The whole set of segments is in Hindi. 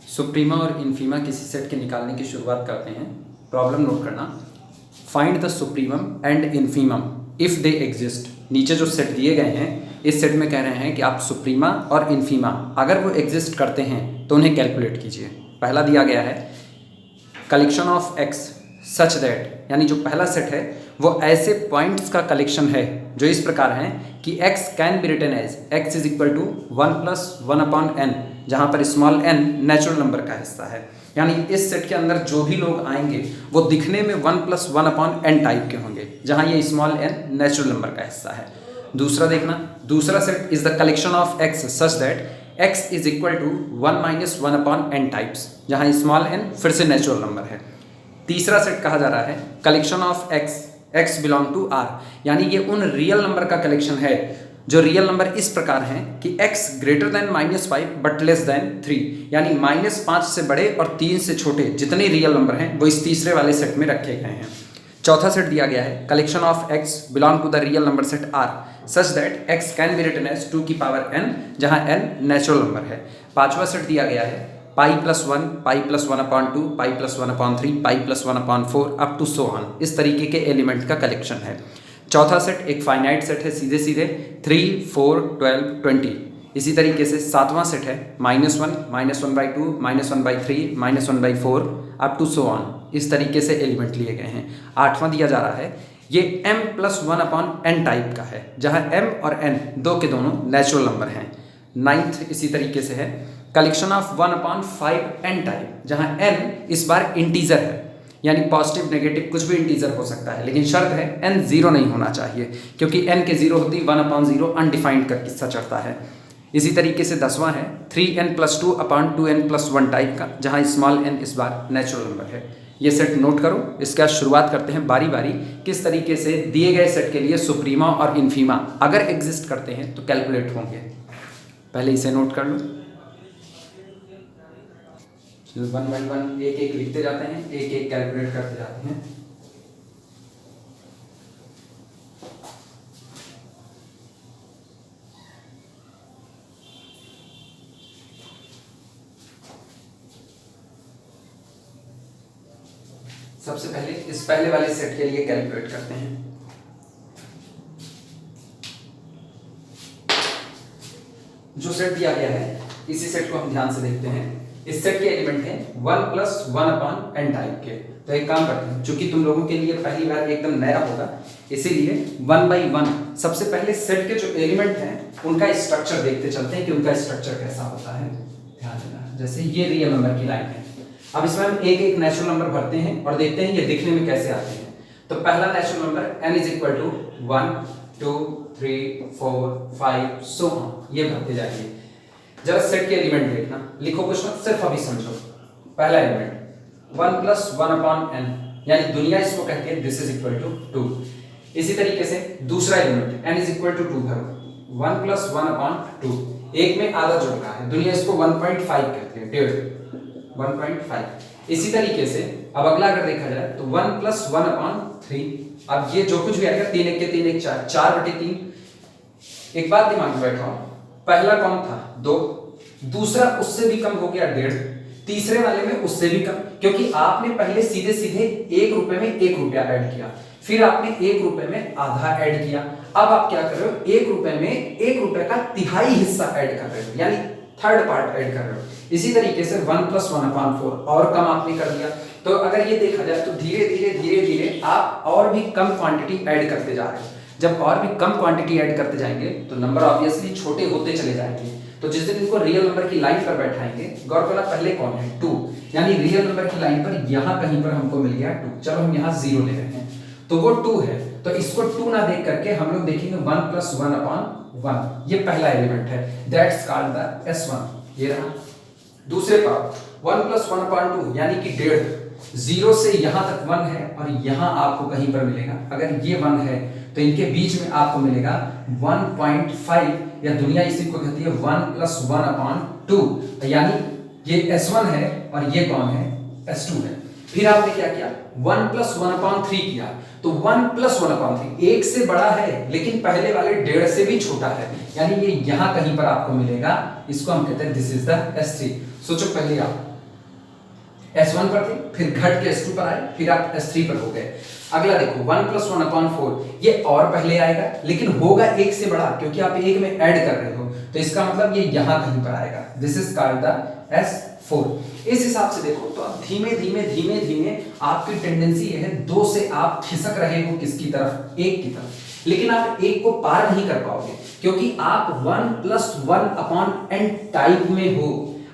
सुप्रीमा और इन्फीमा किसी सेट के निकालने की शुरुआत करते हैं। प्रॉब्लम नोट करना, find the supremum and infimum if they exist. नीचे जो सेट दिए गए हैं इस सेट में कह रहे हैं कि आप सुप्रीमा और इन्फीमा अगर वो एग्जिस्ट करते हैं तो उन्हें कैलकुलेट कीजिए। पहला दिया गया है collection of x such that, यानी जो पहला सेट है वो ऐसे पॉइंट्स का कलेक्शन है जो इस प्रकार हैं कि x can be written as x is equal to 1 plus 1 upon n, जहाँ पर स्मॉल n नेचुरल नंबर का हिस्सा है। यानी इस सेट के अंदर जो भी लोग आएंगे वो दिखने में 1 प्लस 1 अपॉन n टाइप के होंगे, जहाँ ये स्मॉल n नेचुरल नंबर का हिस्सा है। दूसरा देखना, दूसरा set is the collection of x such that x is equal to 1 minus 1 upon n types, जहाँ स्मॉल n फिर से नेचुरल नंबर है। तीसरा सेट कहा जा रहा है collection of x belong to r, यानी ये उन रियल नंबर का कलेक्शन है जो रियल नंबर इस प्रकार हैं कि x greater then -5 but less than 3, यानी -5 से बड़े और 3 से छोटे जितने रियल नंबर हैं वो इस तीसरे वाले सेट में रखे गए हैं। चौथा सेट दिया गया है collection of x belong to the real number set r such that x can be written as 2 की पावर n, जहाँ n नेचुरल नंबर है। पांचवा सेट दिया गया है pi plus 1, pi plus 1 upon 2, pi plus 1 upon 3, pi plus 1 upon 4 up to so on, इस तरीके के एलिमेंट का कलेक्शन है। चौथा सेट एक फाइनाइट सेट है, सीधे सीधे 3, 4, 12, 20। इसी तरीके से सातवां सेट है -1, -1/2, -1/3, -1/4 अप टू सो ऑन, इस तरीके से एलिमेंट लिए गए हैं। आठवां दिया जा रहा है ये m plus 1 upon n type का है, जहाँ m और n दो के दोनों नेचुरल नंबर हैं। नाइन्थ इसी तरीके से है collection of 1 upon 5 n type, जहाँ n इस बार इंटीजर है, यानी पॉजिटिव नेगेटिव कुछ भी इंटीजर हो सकता है, लेकिन शर्त है n 0 नहीं होना चाहिए, क्योंकि n के 0 होती 1 अपॉन 0 अनडिफाइंड का किस्सा चढ़ता है। इसी तरीके से 10वां है 3n plus 2 upon 2n plus 1 type का, जहाँ स्मॉल n इस बार नेचुरल नंबर है। ये सेट नोट करो। इसका शुरुआत करते हैं बारी बारी, किस तरीके से दिए गए सेट के लिए सुप्रीमा और इन्फीमा अगर एग्जिस्ट करते हैं तो कैलकुलेट होंगे। पहले इसे नोट कर लो, 1 बाई 1 एक एक लिखते जाते हैं, एक एक कैलकुलेट करते जाते हैं। सबसे पहले इस पहले वाले सेट के लिए कैलकुलेट करते हैं। जो सेट दिया गया है इसी सेट को हम ध्यान से देखते हैं। इस सेट के एलिमेंट हैं 1 प्लस 1 अपॉन n टाइप के। तो एक काम करते हैं, चूंकि तुम लोगों के लिए पहली बार एकदम नया होगा, इसीलिए 1 बाई 1 सबसे पहले सेट के जो एलिमेंट हैं उनका स्ट्रक्चर देखते चलते हैं कि उनका स्ट्रक्चर कैसा होता है। ध्यान देना, जैसे ये रियल नंबर की लाइन है। अब इसमें हम एक एक नेचुरल नंबर भरते हैं और देखते हैं ये दिखने में कैसे आते हैं। तो पहला natural number n is equal to 1, 2, 3, 4, 5 so on, ये भरते जाइए। जरा सेट के एलिमेंट देखना, लिखो कुछ मत, सिर्फ अभी समझो। पहला एलिमेंट 1 प्लस 1 अपॉन n, यानी दुनिया इसको कहती है दिस इज इक्वल टू 2। इसी तरीके से दूसरा element n is equal to 2 भरो, 1 प्लस 1 अपॉन 2, एक में आधा जुड़ रहा है, दुनिया इसको 1.5 कहती है, 1.5। इसी तरीके से अब अगला अगर देखा जाए तो 1 प्लस 1 अपॉन 3। अब ये जो कुछ भी आएगा 3 1 के 3 1 4, 4/3। एक बात दिमाग में बैठाओ, पहला कौन था 2, दूसरा उससे भी कम हो गया 1.5, तीसरे वाले में उससे भी कम, क्योंकि आपने पहले सीधे सीधे 1 रुपए में 1 रुपया ऐड किया, फिर आपने 1 रुपए में आधा ऐड किया, अब आप क्या कर रहे हो 1 रुपए में 1 रुपए का तिहाई हिस्सा ऐड कर रहे हो, यानी थर्ड पार्ट ऐड कर रहे हो। इसी तरीके से 1 प्लस 1 अपॉन 4 और कम आपने कर दिया। तो अगर ये देखा जाए तो धीरे धीरे आप और भी कम क्वांटिटी ऐड करते जा रहे हो। जब और भी कम क्वांटिटी ऐड करते जाएंगे तो नंबर ऑब्वियसली छोटे होते चले जाएंगे। तो जिस दिन इनको रियल नंबर की लाइन पर बैठाएंगे, गौर करना पहले कौन है 2, यानी रियल नंबर की लाइन पर यहाँ कहीं पर हमको मिल गया 2, चलो हम यहाँ 0 ले रहे हैं, तो वो 2 है। तो इसको 2 ना देख करके हम लोग देखेंगे 1 प्लस 1 अपॉन 1, ये पहला एलिमेंट है, दैट्स कॉल्ड द S1। ये रहा। दूसरे पार्ट 1 प्लस 1 अपॉन 2, यानी कि 1.5, 0 से यहाँ तक 1 है और यहाँ आपको कहीं पर मिलेगा, अगर ये 1 है तो इनके बीच में आपको मिलेगा 1.5, या दुनिया इसी को कहती है 1 प्लस 1 अपॉन 2, यानी ये S1 है और ये कौन है S2 है। फिर आपने क्या किया 1 प्लस 1 अपॉन 3 किया, तो 1 प्लस 1 अपॉन 3 1 से बड़ा है लेकिन पहले वाले 1.5 से भी छोटा है, यानी ये यहाँ कहीं पर आपको मिलेगा, इसको हम कहते हैं दिस इज द S3। सोचो पहले आप S1 पर थे, फिर घट के S2 पर आए, फिर आप S3 पर हो गए। अगला देखो 1 + 1/4 ये और पहले आएगा, लेकिन होगा एक से बड़ा, क्योंकि आप एक में ऐड कर रहे हो, तो इसका मतलब ये यहां कहीं पर आएगा। This is called the S4। इस हिसाब से देखो तो अब धीमे धीमे धीमे धीमे आपकी टेंडेंसी ये है 2 से आप खिसक रहे हो किसकी तरफ, 1 की तरफ, लेकिन आप 1 को पार नहीं कर पाओगे, क्योंकि आप 1 + 1/n टाइप में हो।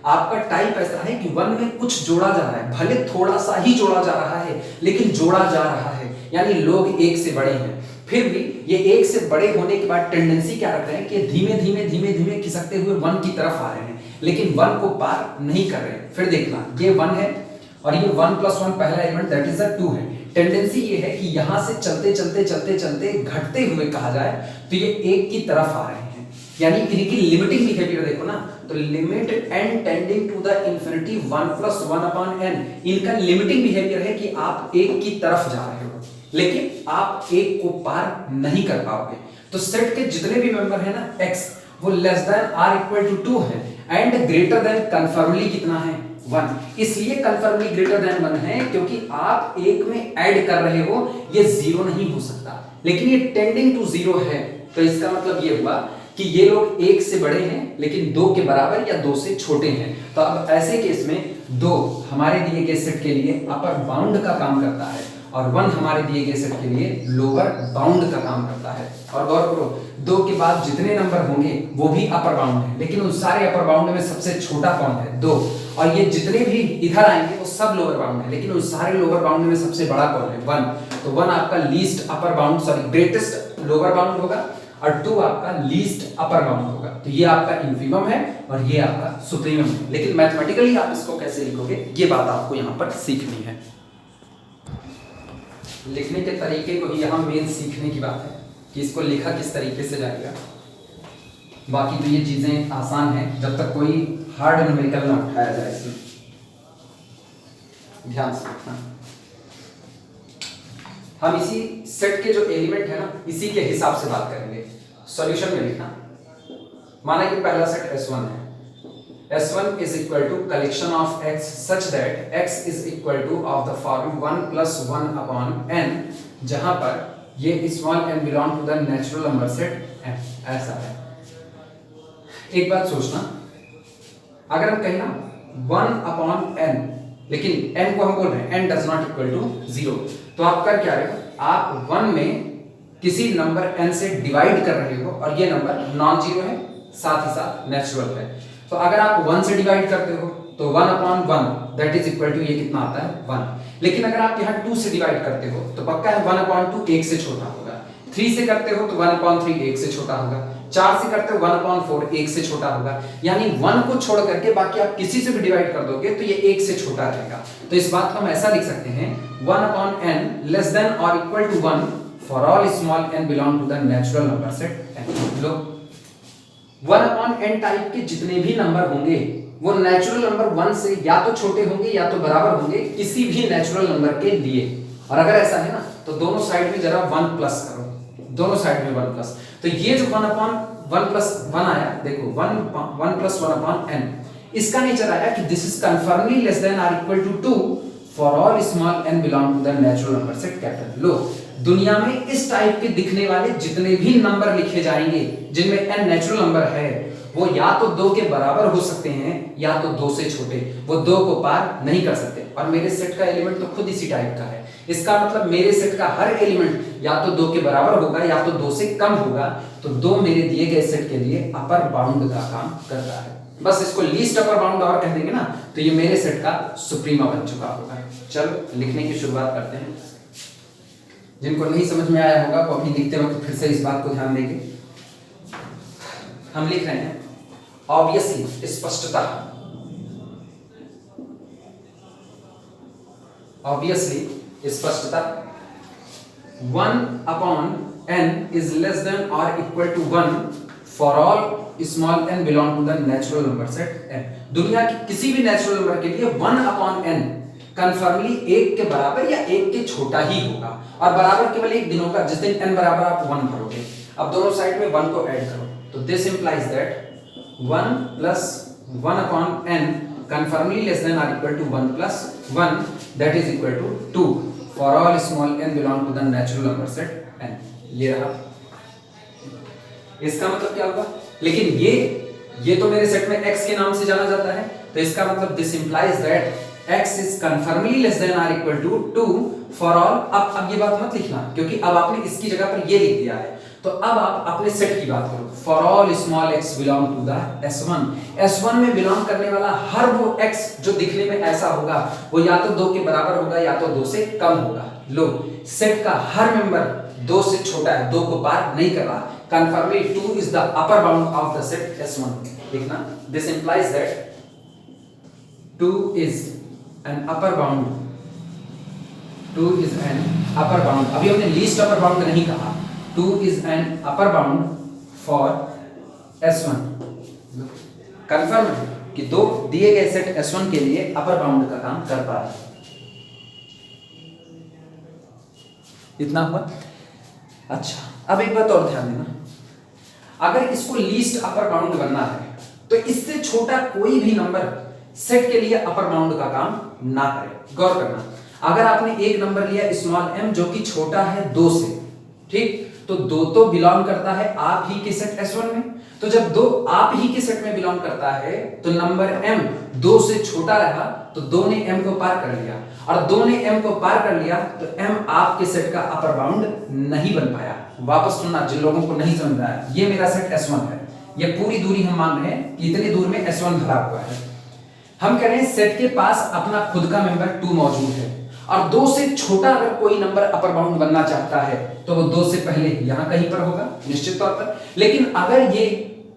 आपका टाइप ऐसा है कि 1 में कुछ जोड़ा जा रहा है, भले थोड़ा सा ही जोड़ा जा रहा है, लेकिन जोड़ा जा रहा है, यानी लोग 1 से बड़े हैं। फिर भी ये 1 से बड़े होने के बाद टेंडेंसी क्या रख रहे हैं कि धीमे धीमे धीमे धीमे खिसकते हुए 1 की तरफ आ रहे हैं, लेकिन 1 को पार नहीं कर रहे हैं। फिर देखना ये 1 है और ये 1 + 1 पहला एलिमेंट दैट इज द 2 है। टेंडेंसी ये है कि यहां से चलते चलते चलते चलते घटते हुए कहा जाए तो ये 1 की तरफ आ रहे हैं, यानी इनकी लिमिटिंग बिहेवियर देखो ना, तो limit n tending to the infinity 1 + 1/n, इनका लिमिटिंग बिहेवियर है कि आप 1 की तरफ जा रहे हो, लेकिन आप 1 को पार नहीं कर पाओगे। तो सेट के जितने भी मेंबर है ना x, वो less than or equal to 2 है एंड ग्रेटर देन कन्फर्मली कितना है 1। इसलिए कन्फर्मली ग्रेटर देन 1 है क्योंकि आप 1 में ऐड कर रहे हो, ये 0 नहीं हो सकता, लेकिन ये टेंडिंग टू 0 है। तो इसका मतलब ये हुआ कि ये लोग 1 से बड़े हैं लेकिन 2 के बराबर या 2 से छोटे हैं। तो अब ऐसे केस में 2 हमारे दिए गए सेट के लिए अपर बाउंड का काम करता है और 1 हमारे दिए गए सेट के लिए लोअर बाउंड का काम करता है। और गौर करो 2 के बाद जितने नंबर होंगे वो भी अपर बाउंड है, लेकिन उन सारे अपर बाउंड में सबसे छोटा कौन है 2, और ये जितने भी इधर आएंगे वो सब लोअर बाउंड है, लेकिन उन सारे लोअर बाउंड में सबसे बड़ा कौन है 1। तो 1 आपका least upper bound sorry greatest lower bound होगा और 2 आपका लीस्ट अपर बाउंड होगा। तो ये आपका इन्फीमम है और ये आपका सुप्रीमम है, लेकिन मैथमेटिकली आप इसको कैसे लिखोगे ये बात आपको यहाँ पर सीखनी है। लिखने के तरीके को ही यहाँ मेन सीखने की बात है कि इसको लिखा किस तरीके से जाएगा। बाकी तो ये चीजें आसान हैं जब तक कोई हार्ड न्यूमेरिकल ना उठाया जाए। इसमें ध्यान से रखना, हम इसी सेट के जो एलिमेंट है ना इसी के हिसाब से बात करेंगे। सॉल्यूशन में लिखना, माना कि पहला सेट S1 है, S1 is equal to collection of x such that x is equal to of the form 1 + 1/n, जहां पर ये small n belong to the natural number set n, ऐसा है। एक बात सोचना, अगर हम कहें ना 1/n, लेकिन n को हम बोल रहे हैं n does not equal to 0, तो आप कर क्या रहे हो, आप 1 में किसी नंबर n से डिवाइड कर रहे हो और ये नंबर नॉन जीरो है साथ ही साथ नेचुरल है। तो अगर आप 1 से डिवाइड करते हो तो 1/1 दैट इज इक्वल टू ये कितना आता है 1। लेकिन अगर आप यहाँ 2 से डिवाइड करते हो तो पक्का है 1/2 1 से छोटा होगा, 3 से करते हो तो 1/3 1 से छोटा होगा, 4 से करते हो 1/4 1 से छोटा होगा, यानी 1 को छोड़ करके बाकी आप किसी से भी डिवाइड कर दोगे तो ये 1 से छोटा रहेगा। तो इस बात को हम ऐसा लिख सकते हैं 1/n लेस देन और equal to 1 for all small n belong to the natural number set n। लो 1/n टाइप के जितने भी नंबर होंगे वो नेचुरल नंबर 1 से या तो छोटे होंगे या तो बराबर होंगे किसी भी नेचुरल नंबर के लिए। और अगर ऐसा है ना तो दोनों साइड में जरा 1 प्लस करो, दोनों साइड में 1 प्लस। तो ये जो 1/1 + 1 आया, देखो 1 + 1/n, इसका नेचर आया कि this is confirmly less than और equal to 2 for all small n belong to the natural number set capital. लो दुनिया में इस टाइप के दिखने वाले जितने भी नंबर लिखे जाएंगे जिनमें n नेचुरल नंबर है वो या तो 2 के बराबर हो सकते हैं या तो 2 से छोटे, वो 2 को पार नहीं कर सकते। और मेरे सेट का एलिमेंट तो खुद इसी टाइप का है, इसका मतलब मेरे सेट का हर एलिमेंट या तो 2 के बराबर होगा या तो 2 से कम होगा। तो 2 मेरे दिए गए सेट के लिए अपर बाउंड का काम करता है। बस इसको लीस्ट अपर बाउंड और कह देंगे ना तो ये मेरे सेट का सुप्रीमा बन चुका होगा। चलो लिखने की शुरुआत करते हैं। जिनको नहीं समझ में आया होगा वो अभी लिखते वक्त फिर से इस बात को ध्यान देंगे। हम लिख रहे हैं ऑब्वियसली, स्पष्टता, ऑब्वियसली स्पष्टता 1/n is less than or equal to 1 for all small n belong to the natural number set n। दुनिया की किसी भी नेचुरल नंबर के लिए 1/n कन्फर्मली 1 के बराबर या 1 के छोटा ही होगा। और बराबर केवल एक दिन होगा जिस दिन n बराबर आप 1 भरोगे। अब दोनों साइड में 1 को ऐड करो तो this implies that 1 + 1/n conformally less than or equal to 1 plus 1 that is equal to 2 for all small n belong to the natural number set n। ये रहा, इसका मतलब क्या होगा, लेकिन ये तो मेरे सेट में x के नाम से जाना जाता है, तो इसका मतलब this implies that x is confirmably less than or equal to 2 for all। अब ये बात मत लिखना क्योंकि अब आपने इसकी जगह पर ये लिख दिया है, तो अब आप अपने सेट की बात करो। for all small x belong to the S1, S1 में बिलोंग करने वाला हर वो x जो दिखने में ऐसा होगा वो या तो 2 के बराबर होगा या तो 2 से कम होगा। लो, सेट का हर मेंबर 2 से छोटा है, 2 को पार नहीं कर रहा। confirmably 2 is the upper bound of the set S1। देखना, this implies that 2 is an upper bound, 2 is an upper bound। अभी हमने लीस्ट अपर बाउंड नहीं कहा, 2 is an upper bound for S1। Confirm है कि दो दिए गए सेट S1 के लिए अपर बाउंड का काम करता है। इतना हुआ। अच्छा, अब एक बात और ध्यान देना, अगर इसको लीस्ट अपर बाउंड बनना है तो इससे छोटा कोई भी नंबर सेट के लिए अपर बाउंड का काम ना करे। गौर करना, अगर आपने एक नंबर लिया स्मॉल m जो कि छोटा है 2 से, ठीक, तो 2 तो बिलोंग करता है आप ही के सेट S1 में, तो जब 2 आप ही के सेट में बिलोंग करता है तो नंबर m 2 से छोटा रहा तो 2 ने m को पार कर लिया, और 2 ने m को पार कर लिया तो m आपके सेट का अपर बाउंड नहीं बन पाया। वापस सुनना जिन लोगों को नहीं समझ आया, ये मेरा सेट S1 है, ये पूरी दूरी हम मान रहे हैं कि इतनी दूर में S1 भरा हुआ है। हम कह रहे हैं सेट के पास अपना खुद का मेंबर 2 मौजूद है, और 2 से छोटा अगर कोई नंबर अपर बाउंड बनना चाहता है तो वो 2 से पहले यहां कहीं पर होगा निश्चित तौर पर। लेकिन अगर ये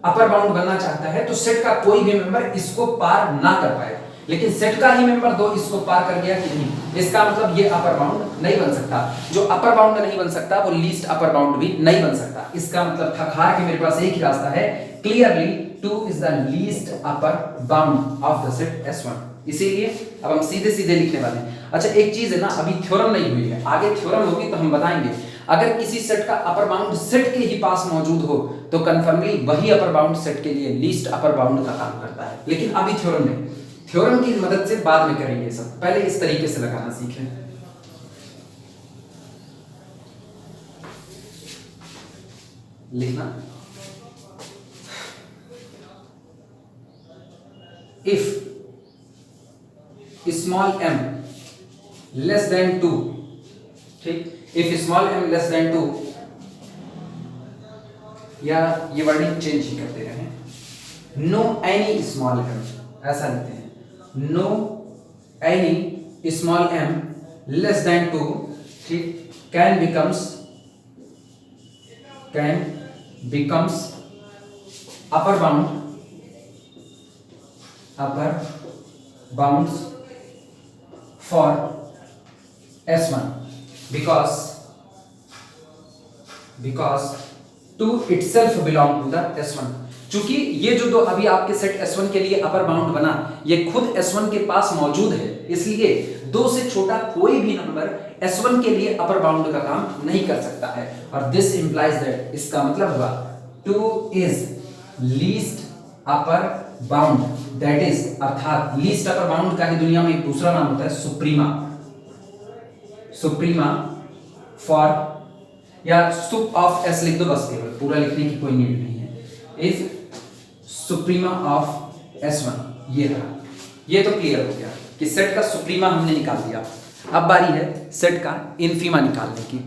अपर बाउंड बनना चाहता है तो सेट का कोई भी मेंबर इसको पार ना कर पाए, लेकिन सेट का ही मेंबर 2 इसको पार कर गया कि नहीं, इसका मतलब ये अपर बाउंड नहीं बन सकता। जो अपर बाउंड नहीं बन सकता वो लीस्ट अपर बाउंड भी नहीं बन सकता। इसका मतलब थकहार के मेरे पास एक ही रास्ता है, clearly 2 is the least upper bound of the set S1। इसीलिए अब हम सीधे सीधे लिखने वाले हैं। अच्छा, एक चीज है ना, अभी थ्योरम नहीं हुई है, आगे थ्योरम होगी तो हम बताएंगे। अगर किसी सेट का अपर बाउंड सेट के ही पास मौजूद हो तो कंफर्मली वही अपर बाउंड सेट के लिए लीस्ट अपर बाउंड का काम करता है, लेकिन अभी थ्योरम नहीं, थ्योरम की मदद से बाद में करेंगे सब, पहले इस तरीके से लगाना सीखें। लिखना, if small m less than 2, ठीक, if small m less than 2, या ये वर्डिंग चेंज ही करते रहे, no any small m, ऐसा लिखते हैं, no any small m less than 2, ठीक, can becomes upper bounds for S1 because 2 itself belong to the S1। चूंकि ये जो दो अभी आपके सेट S1 के लिए अपर बाउंड बना, ये खुद S1 के पास मौजूद है, इसलिए 2 से छोटा कोई भी नंबर S1 के लिए अपर बाउंड का काम नहीं कर सकता है। और दिस इंप्लाइज दैट, इसका मतलब हुआ 2 is least upper bound, that is, अर्थात लीस्ट अपर बाउंड का ही दुनिया में एक दूसरा नाम होता है सुप्रीमा फॉर, या सुप ऑफ एस लिख दो बस, केवल पूरा लिखने की कोई नीड नहीं है, इज सुप्रीमा ऑफ S1। ये रहा, ये तो क्लियर हो गया कि सेट का सुप्रीमा हमने निकाल दिया। अब बारी है सेट का इनफीमा निकालने की,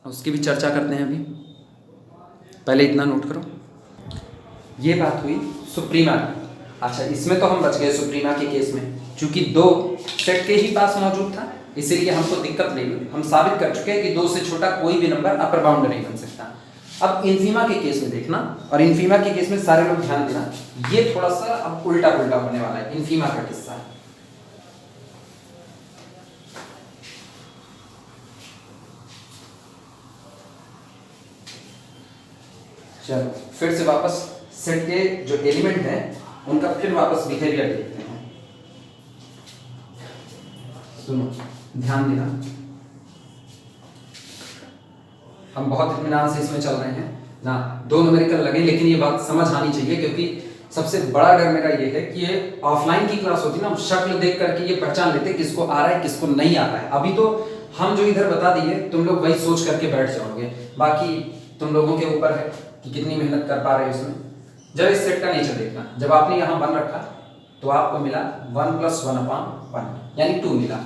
उसकी भी चर्चा करते हैं। अभी पहले इतना नोट करो, ये बात हुई सुप्रीमा की। अच्छा, इसमें तो हम बच गए सुप्रीमा के केस में, क्योंकि 2 सेट के ही पास मौजूद था, इसीलिए हमको दिक्कत नहीं हुई। हम साबित कर चुके हैं कि 2 से छोटा कोई भी नंबर अपर बाउंड नहीं बन सकता। अब इनफीमा के केस में देखना, और इनफीमा के केस में सारे लोग ध्यान देना, ये थोड़ा सा अब उल्टा पुल्टा होने वाला है इनफीमा का किस्सा। चलो फिर से वापस सेट के जो एलिमेंट हैं उनका फिर वापस बिहेवियर देखते हैं। सुनो, ध्यान देना, हम बहुत इत्मीनान से इसमें चल रहे हैं ना, 2 न्यूमेरिकल लगे, लेकिन ये बात समझ आनी चाहिए क्योंकि सबसे बड़ा डर मेरा ये है कि ये ऑफलाइन की क्लास होती ना, शक्ल देख करके ये पहचान लेते किसको आ रहा है किसको नहीं आ रहा है। अभी तो हम जो इधर बता दिए तुम लोग वही सोच करके बैठ जाओगे, बाकी तुम लोगों के ऊपर है कि कितनी मेहनत कर पा रहे हो इसमें। जब इस सेट का नेचर देखना, जब आपने यहाँ 1 रखा तो आपको मिला 1 + 1/1 यानी 2 मिला।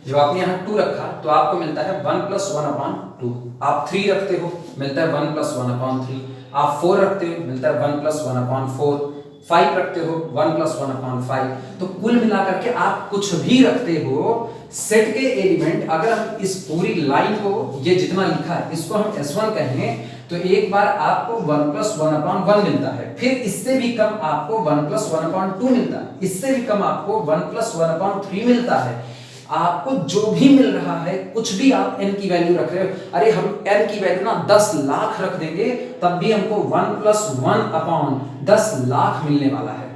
जब आपने यहाँ 2 रखा तो आपको मिलता है 1 + 1/2। आप 3 रखते हो मिलता है 1 + 1/3। आप 4 रखते हो मिलता है 1 + 1/4। 5 रखते हो 1 + 1/5। तो कुल मिलाकर के आप कुछ भी रखते हो, सेट के एलिमेंट अगर हम इस पूरी लाइन को ये जितना लिखा है इसको हम S1 कहें तो एक बार आपको 1 + 1/1 मिलता है, फिर इससे भी कम आपको 1 + 1/2 मिलता है, इससे भी कम आपको 1 + 1/3 मिलता है। आपको जो भी मिल रहा है कुछ भी आप n की वैल्यू रख रहे हो, अरे हम n की वैल्यू ना 10 लाख रख देंगे तब भी हमको 1 + 1/10 लाख मिलने वाला है।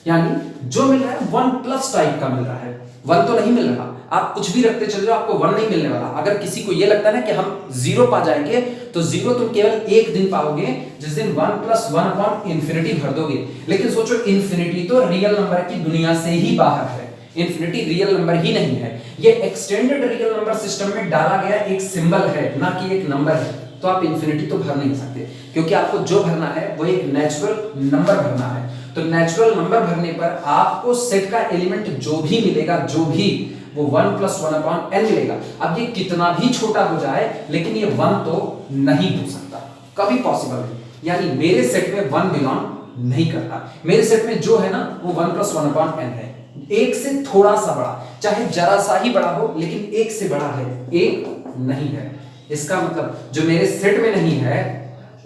यानी जो मिल रहा है 1+ टाइप का मिल रहा है, 1 तो नहीं मिल रहा। आप कुछ भी रखते चल जाओ आपको 1 नहीं मिलने वाला। अगर किसी को ये लगता है ना कि हम 0 पा जाएंगे तो 0 तुम केवल एक दिन पाओगे जिस दिन 1 + 1/∞ भर दोगे। लेकिन सोचो इन्फिनिटी तो रियल नंबर की दुनिया से ही बाहर है, इन्फिनिटी रियल नंबर ही नहीं है। ये एक्सटेंडेड रियल नंबर सिस्टम में डाला गया एक सिंबल है ना कि एक नंबर है। तो आप इन्फिनिटी तो भर नहीं सकते क्योंकि आपको जो भरना है वो एक नेचुरल नंबर भरना है। तो नेचुरल नंबर भरने पर आपको सेट का एलिमेंट जो भी मिलेगा, जो भी वो 1 + 1/n मिलेगा। अब ये कितना भी छोटा हो जाए लेकिन ये 1 तो नहीं हो सकता, कभी पॉसिबल नहीं। यानी मेरे सेट में 1 बिलोंग नहीं करता। मेरे सेट में जो है ना वो 1 + 1/n है, एक से थोड़ा सा बड़ा, चाहे जरा सा ही बड़ा हो लेकिन एक से बड़ा है, एक नहीं है। इसका मतलब जो मेरे सेट में नहीं है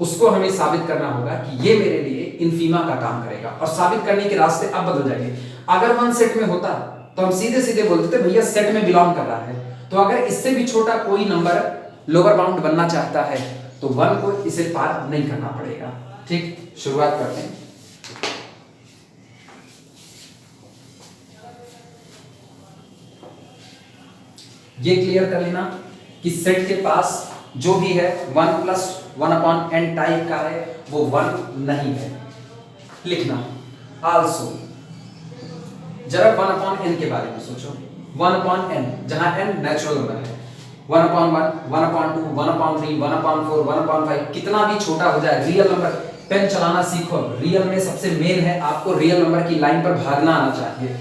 उसको हमें साबित करना होगा कि ये मेरे लिए इनफीमा का काम करेगा। और साबित करने के रास्ते अब बदल जाएंगे। अगर 1 सेट में होता तो हम सीधे सीधे बोलते थे भैया सेट में बिलोंग कर रहा है। तो अगर इससे भी छोटा कोई नंबर लोअर बाउंड बनना चाहता है तो 1 को इसे पार नहीं करना पड़ेगा। ठीक, शुरुआत करते हैं। ये क्लियर कर लेना कि सेट के पास जो भी है 1 + 1/n टाइप का है वो 1 नहीं है। लिखना आल्सो, जरा 1/n के बारे में सोचो। 1/n जहां n नेचुरल नंबर है, 1/1, 1/2, 1/3, 1/4, 1/5 कितना भी छोटा हो जाए रियल नंबर। पेन चलाना सीखो, रियल में सबसे मेन है आपको रियल नंबर की लाइन पर भागना आना चाहिए।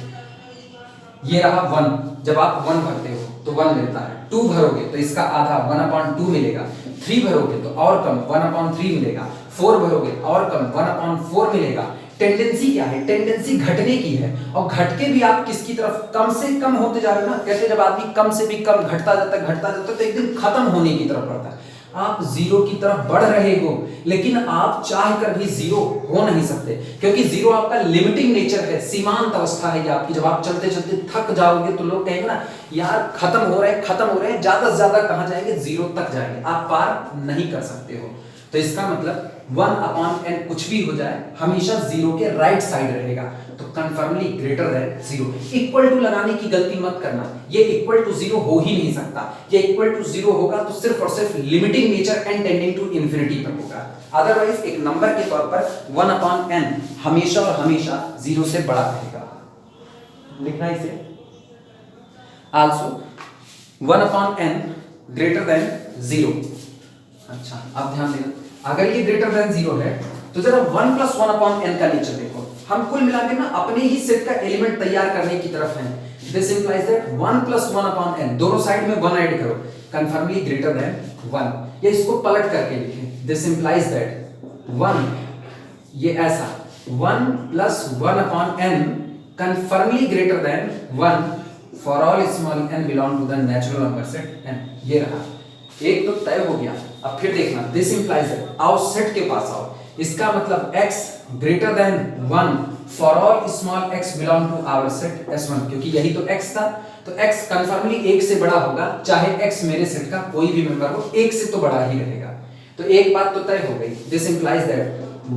ये रहा 1, जब आप 1 भरते हो तो 1 मिलता है। 2 भरोगे तो इसका आधा 1/2 मिलेगा। 3 भरोगे तो और कम 1/3 मिलेगा। 4 भरोगे और कम 1/4 मिलेगा। टेंडेंसी क्या है? टेंडेंसी घटने की है। और घट के भी आप किसकी तरफ? कम से कम होते जा रहे हो ना। कहते जब आदमी कम से भी कम घटता जाता है तो एक दिन खत्म होने की तरफ बढ़ता है। आप 0 की तरफ बढ़ रहे हो लेकिन आप चाह कर भी 0 हो नहीं सकते क्योंकि 0 आपका लिमिटिंग नेचर है, सीमांत अवस्था है ये आपकी। जब आप चलते चलते थक जाओगे तो लोग कहेंगे ना यार खत्म हो रहे हैं, ज्यादा से ज्यादा कहां जाएंगे? 0 तक जाएंगे, आप पार नहीं कर सकते हो। तो इसका मतलब 1/n कुछ भी हो जाए हमेशा 0 के राइट साइड रहेगा। तो conformally greater than 0। Equal to लगाने की गलती मत करना, ये इक्वल टू 0 हो ही नहीं सकता। ये इक्वल टू 0 होगा तो सिर्फ और सिर्फ limiting nature and tending to infinity पर होगा। अदरवाइज एक नंबर के तौर पर 1/n हमेशा और हमेशा 0 से बड़ा रहेगा। लिखना इसे आल्सो 1/n ग्रेटर देन 0। अच्छा, अब ध्यान देना, अगर ये ग्रेटर देन 0 है तो जरा 1 + 1/n का नेचर देखो। हम कुल मिला के ना अपने ही सेट का एलिमेंट तैयार करने की तरफ हैं। दिस इंप्लाइज दैट 1 + 1/n, दोनों साइड में 1 ऐड करो, कन्फर्मली ग्रेटर देन 1। या इसको पलट करके लिखें, दिस इंप्लाइज दैट 1, ये ऐसा 1 + 1/n conformally greater than 1 for all small n belong to the natural number set n। ये रहा, एक तो तय हो गया। अब फिर देखना, दिस इंप्लाइज दैट, आओ सेट के पास आओ। इसका मतलब x greater than 1 for all small x belong to our set S1, क्योंकि यही तो x था। तो x कन्फर्मली 1 से बड़ा होगा, चाहे x मेरे सेट का कोई भी मेंबर हो, 1 से तो बड़ा ही रहेगा। तो एक बात तो तय हो गई, this implies that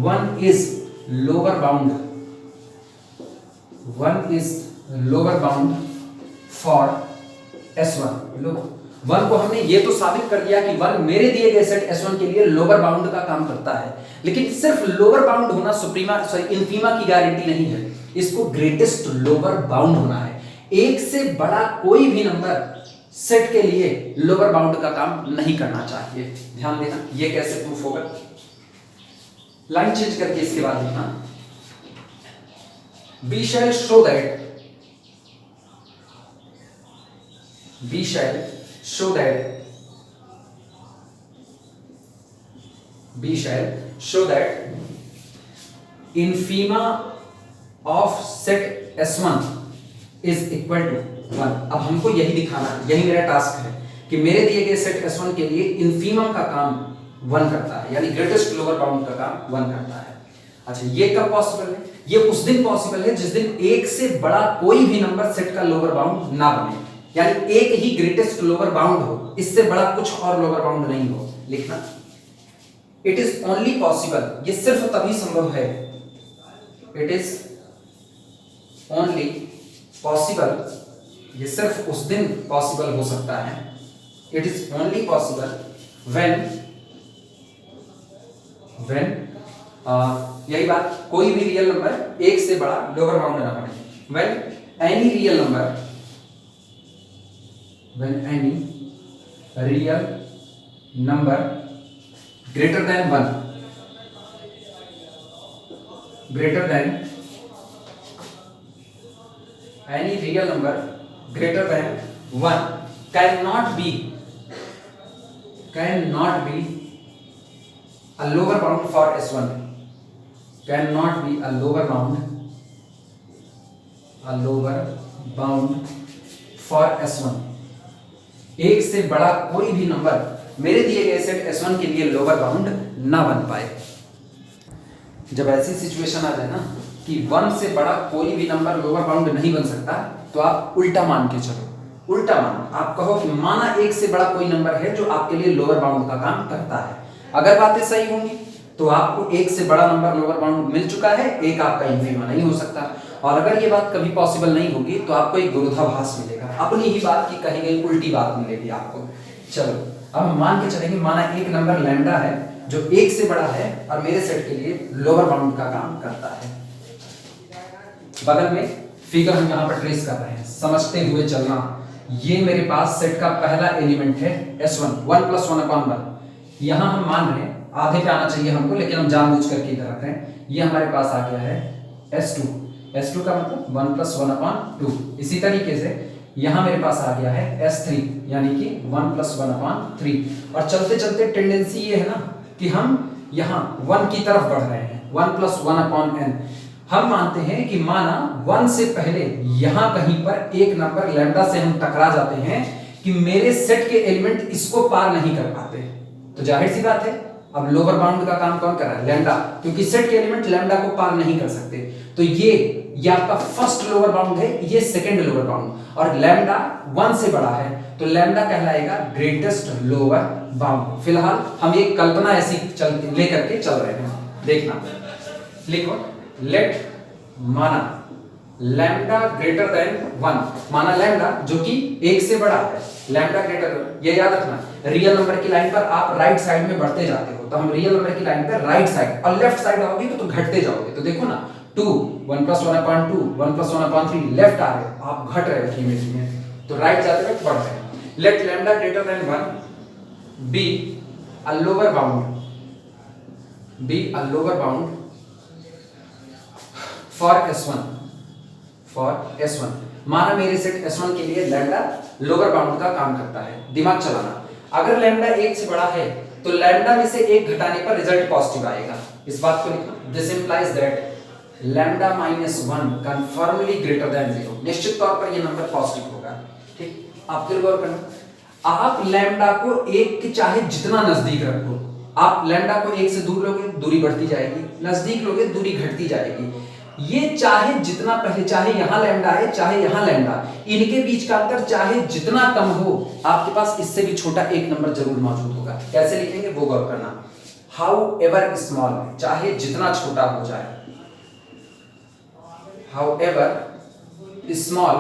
1 is lower bound, 1 is lower bound for S1। Low one को हमने ये तो साबित कर दिया कि वन मेरे दिए गए सेट S1 के लिए लोअर बाउंड का काम करता है, लेकिन सिर्फ लोअर बाउंड होना इन्फीमा की गारंटी नहीं है, इसको ग्रेटेस्ट लोअर बाउंड होना है। एक से बड़ा कोई भी नंबर सेट के लिए लोअर बाउंड का काम नहीं करना चाहिए। ध्यान देना, ये कैसे प्रूफ होगा, लाइन चेंज करके इसके बाद लिखना, we shall show that infima of set S1 is equal to 1। अब हमको यही दिखाना है, यही मेरा टास्क है कि मेरे दिए गए सेट S1 के लिए इन्फीमम का काम 1 करता है, यानी ग्रेटेस्ट लोअर बाउंड का काम 1 करता है। अच्छा, ये कब पॉसिबल है? ये उस दिन पॉसिबल है जिस दिन एक से बड़ा कोई भी नंबर सेट का लोअर बाउंड ना बने, यानी एक ही ग्रेटेस्ट लोअर बाउंड हो, इससे बड़ा कुछ और लोअर बाउंड नहीं हो। लिखना, इट इज ओनली पॉसिबल, ये सिर्फ तभी संभव है, इट इज ओनली पॉसिबल, ये सिर्फ उस दिन पॉसिबल हो सकता है, it is only possible when यही बात, कोई भी रियल नंबर एक से बड़ा लोअर बाउंड ना बने। When any real number greater than 1 any real number greater than 1 cannot be a lower bound for S1, cannot be a lower bound for S1। एक से बड़ा कोई भी नंबर मेरे दिए गए सेट S1 के लिए लोअर बाउंड ना बन पाए। जब ऐसी सिचुएशन आ जाए ना कि 1 से बड़ा कोई भी नंबर लोअर बाउंड नहीं बन सकता, तो आप उल्टा मान के चलो, उल्टा मानो, आप कहो कि माना एक से बड़ा कोई नंबर है जो आपके लिए लोअर बाउंड का काम करता है। अगर बातें सही होंगी तो आपको एक से बड़ा नंबर लोअर बाउंड मिल चुका है, एक आपका इन्फीमा नहीं हो सकता। और अगर ये बात कभी पॉसिबल नहीं होगी तो आपको एक विरोधाभास मिलेगा, अपनी ही बात की कही गई उल्टी बात मिलेगी आपको। चलो अब हम मान के चलेंगे, माना एक नंबर लैम्डा है जो एक से बड़ा है और मेरे सेट के लिए लोअर बाउंड का काम करता है। बगल में फिगर हम यहाँ पर ट्रेस कर रहे हैं, समझते हुए चलना। ये मेरे पास सेट का पहला एलिमेंट है S1, 1 + 1/1। यहाँ हम मान रहे हैं आधे पे आना चाहिए हमको, लेकिन हम जानबूझ करके इधर रख रहे हैं। ये हमारे पास आ गया है S2 का मतलब 1 + 1/2। इसी तरीके से यहाँ मेरे पास आ गया है S3, यानी कि 1 + 1/3। और चलते चलते टेंडेंसी ये है ना कि हम यहाँ 1 की तरफ बढ़ रहे हैं, 1 + 1/n। हम मानते हैं कि माना 1 से पहले यहाँ कहीं पर एक नंबर लैम्डा से हम टकरा जाते हैं कि मेरे सेट के एलिमेंट इसको पार नहीं कर पाते, तो जाहिर सी बात है अब लोअर बाउंड का काम कौन कर रहा है? लैम्डा, क्योंकि सेट के एलिमेंट लैम्डा को पार नहीं कर सकते। तो ये आपका फर्स्ट लोअर बाउंड है, ये सेकंड लोअर बाउंड, और लैम्डा 1 से बड़ा है तो लैम्डा कहलाएगा ग्रेटेस्ट लोअर बाउंड। फिलहाल हम ये कल्पना ऐसी लेकर के चल रहे हैं, देखना, लिखो, लेट माना लैम्डा ग्रेटर देन 1, माना लैम्डा जो कि 1 से बड़ा है, लैम्डा ग्रेटर, ये याद रखना, रियल नंबर की लाइन पर आप राइट साइड में बढ़ते जाते हो, तो हम रियल नंबर की लाइन पर राइट साइड और लेफ्ट साइड आओगे तो घटते जाओगे। तो देखो ना 2, 1 + 1/2, 1 + 1/3 लेफ्ट आ रहे, आप घट रहे हो धीमे धीमे, तो राइट जाते हुए बढ़ रहे हैं। Let lambda greater than 1 be a lower bound for S1। माना मेरे सेट S1 के लिए लैम्डा लोअर बाउंड का काम करता है। दिमाग चलाना, अगर लैम्डा 1 से बड़ा है तो लैम्डा में से 1 घटाने पर रिजल्ट पॉजिटिव आएगा। इस बात को लिखना, this implies that lambda -1 confirmly greater than 0। निश्चित तौर पर यह नंबर पॉजिटिव होगा। ठीक, आप फिर गौर करना, आप लैम्डा को 1 के चाहे जितना नजदीक रखो, आप लैम्डा को 1 से दूर लोगे दूरी बढ़ती जाएगी, नजदीक लोगे दूरी घटती जाएगी। ये चाहे जितना पहले, चाहे यहां लैम्डा है चाहे यहां लैम्डा, इनके बीच का अंतर चाहे जितना कम हो, आपके पास इससे भी छोटा एक नंबर जरूर मौजूद होगा। कैसे लिखेंगे वो गौर करना, हाउ एवर स्मॉल, चाहे जितना छोटा हो जाए, हाउ एवर स्मॉल